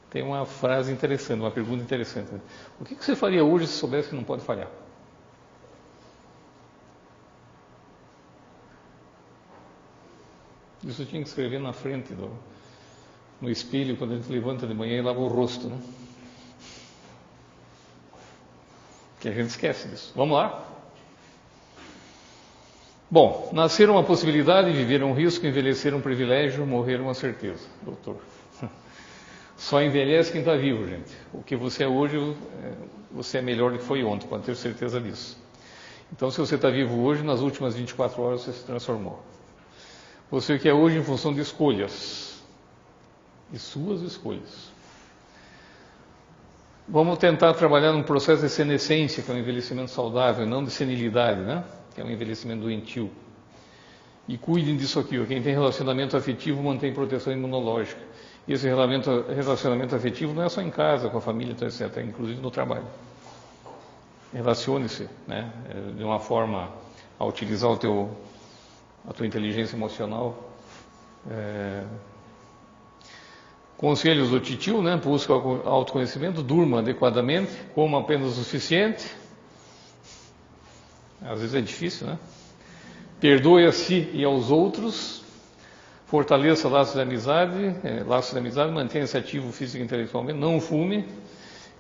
S2: Tem uma frase interessante, uma pergunta interessante. Né? O que você faria hoje se soubesse que não pode falhar? Isso eu tinha que escrever na frente, no espelho, quando a gente levanta de manhã e lava o rosto. Né? Que a gente esquece disso. Vamos lá? Bom, nascer uma possibilidade, viver um risco, envelhecer um privilégio, morrer uma certeza, doutor. Só envelhece quem está vivo, gente. O que você é hoje, você é melhor do que foi ontem, pode ter certeza disso. Então, se você está vivo hoje, nas últimas 24 horas você se transformou. Você que é hoje em função de escolhas, de suas escolhas. Vamos tentar trabalhar num processo de senescência, que é um envelhecimento saudável, não de senilidade, né? Que é um envelhecimento doentio. E cuidem disso aqui, quem tem relacionamento afetivo mantém proteção imunológica. E esse relacionamento afetivo não é só em casa, com a família, etc., inclusive no trabalho. Relacione-se, né? De uma forma a utilizar a tua inteligência emocional. Conselhos do titio, né? Busca autoconhecimento, durma adequadamente, coma apenas o suficiente. Às vezes é difícil, né? Perdoe a si e aos outros, fortaleça laços de amizade, mantenha-se ativo físico e intelectualmente, não fume,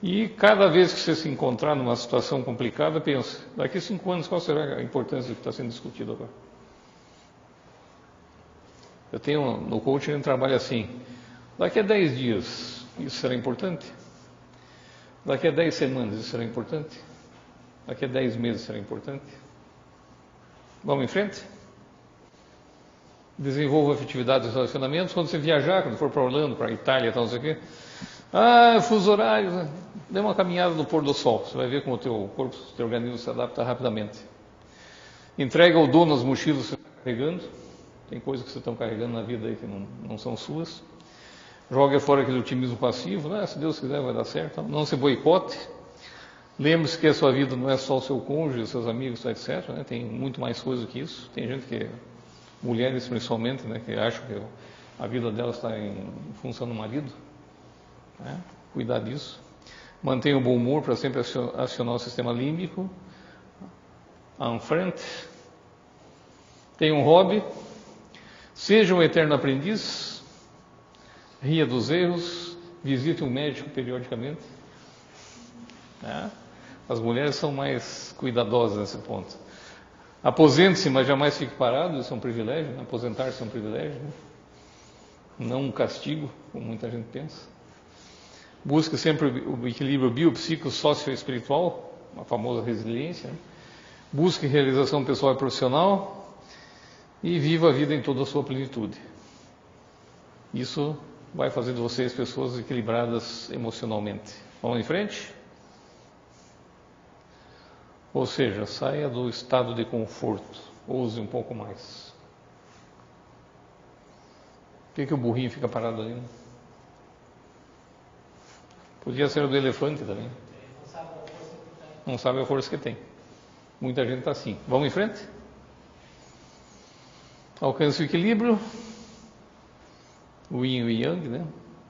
S2: e cada vez que você se encontrar numa situação complicada, pense, daqui a 5 anos qual será a importância do que está sendo discutido agora? Eu tenho, no coaching, um trabalho assim, daqui a 10 dias, isso será importante? Daqui a 10 semanas, isso será importante? Daqui a 10 meses será importante? Vamos em frente? Desenvolva afetividades e relacionamentos. Quando você viajar, quando for para Orlando, para a Itália, tal, não sei o quê. Fuso horário, né? Dê uma caminhada no pôr do sol. Você vai ver como o teu corpo, o teu organismo se adapta rapidamente. Entrega ao dono as mochilas que você está carregando. Tem coisas que você está carregando na vida aí que não são suas. Joga fora aquele otimismo passivo. Se Deus quiser vai dar certo. Não se boicote. Lembre-se que a sua vida não é só o seu cônjuge, os seus amigos, etc. Né? Tem muito mais coisa que isso. Tem gente que, mulheres principalmente, né, que acham que a vida delas está em função do marido. Né? Cuidar disso. Mantenha o bom humor para sempre acionar o sistema límbico. En frente. Tenha um hobby. Seja um eterno aprendiz. Ria dos erros. Visite um médico periodicamente. Né? As mulheres são mais cuidadosas nesse ponto. Aposente-se, mas jamais fique parado, isso é um privilégio, né? Aposentar-se é um privilégio, né? Não um castigo, como muita gente pensa. Busque sempre o equilíbrio biopsico-socio-espiritual, a famosa resiliência, né? Busque realização pessoal e profissional e viva a vida em toda a sua plenitude. Isso vai fazer de vocês pessoas equilibradas emocionalmente. Vamos em frente? Ou seja, saia do estado de conforto, ouse um pouco mais. Por que o burrinho fica parado ali? Né? Podia ser o do elefante também. Não sabe a força que tem. Muita gente está assim. Vamos em frente? Alcance o equilíbrio. O yin e o yang, né?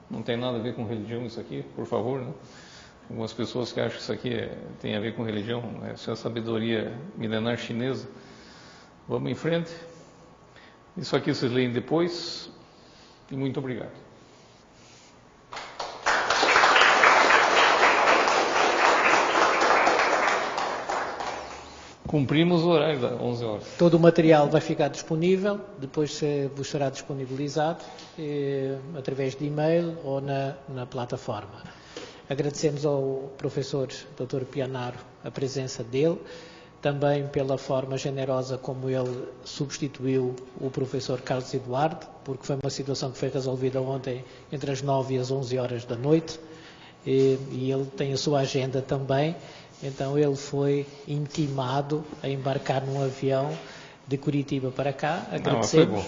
S2: Não tem nada a ver com religião isso aqui, por favor, né? Algumas pessoas que acham que isso aqui tem a ver com religião, essa é a sabedoria milenar chinesa. Vamos em frente. Isso aqui vocês leem depois. E muito obrigado. Cumprimos o horário das 11 horas.
S3: Todo o material vai ficar disponível, depois vos será disponibilizado através de e-mail ou na plataforma. Agradecemos ao professor Dr. Pianaro a presença dele, também pela forma generosa como ele substituiu o professor Carlos Eduardo, porque foi uma situação que foi resolvida ontem entre as 9 e as 11 horas da noite, e ele tem a sua agenda também, então ele foi intimado a embarcar num avião de Curitiba para cá. Agradecemos.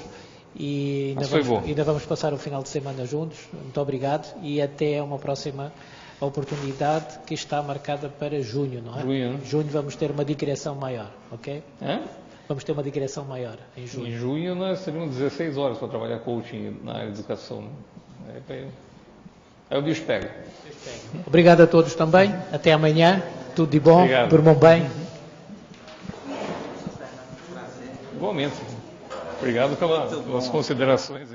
S3: E ainda vamos passar o final de semana juntos. Muito obrigado e até uma próxima oportunidade que está marcada para junho, não é?
S2: Junho.
S3: Junho vamos ter uma digressão maior, ok?
S2: É?
S3: Vamos ter uma digressão maior em junho.
S2: Em junho nós teríamos 16 horas para trabalhar coaching na área de educação. Aí o bicho pega.
S3: Obrigado a todos também. Até amanhã. Tudo de bom.
S2: Obrigado.
S3: Durmam bem.
S2: Igualmente. Obrigado pelas considerações.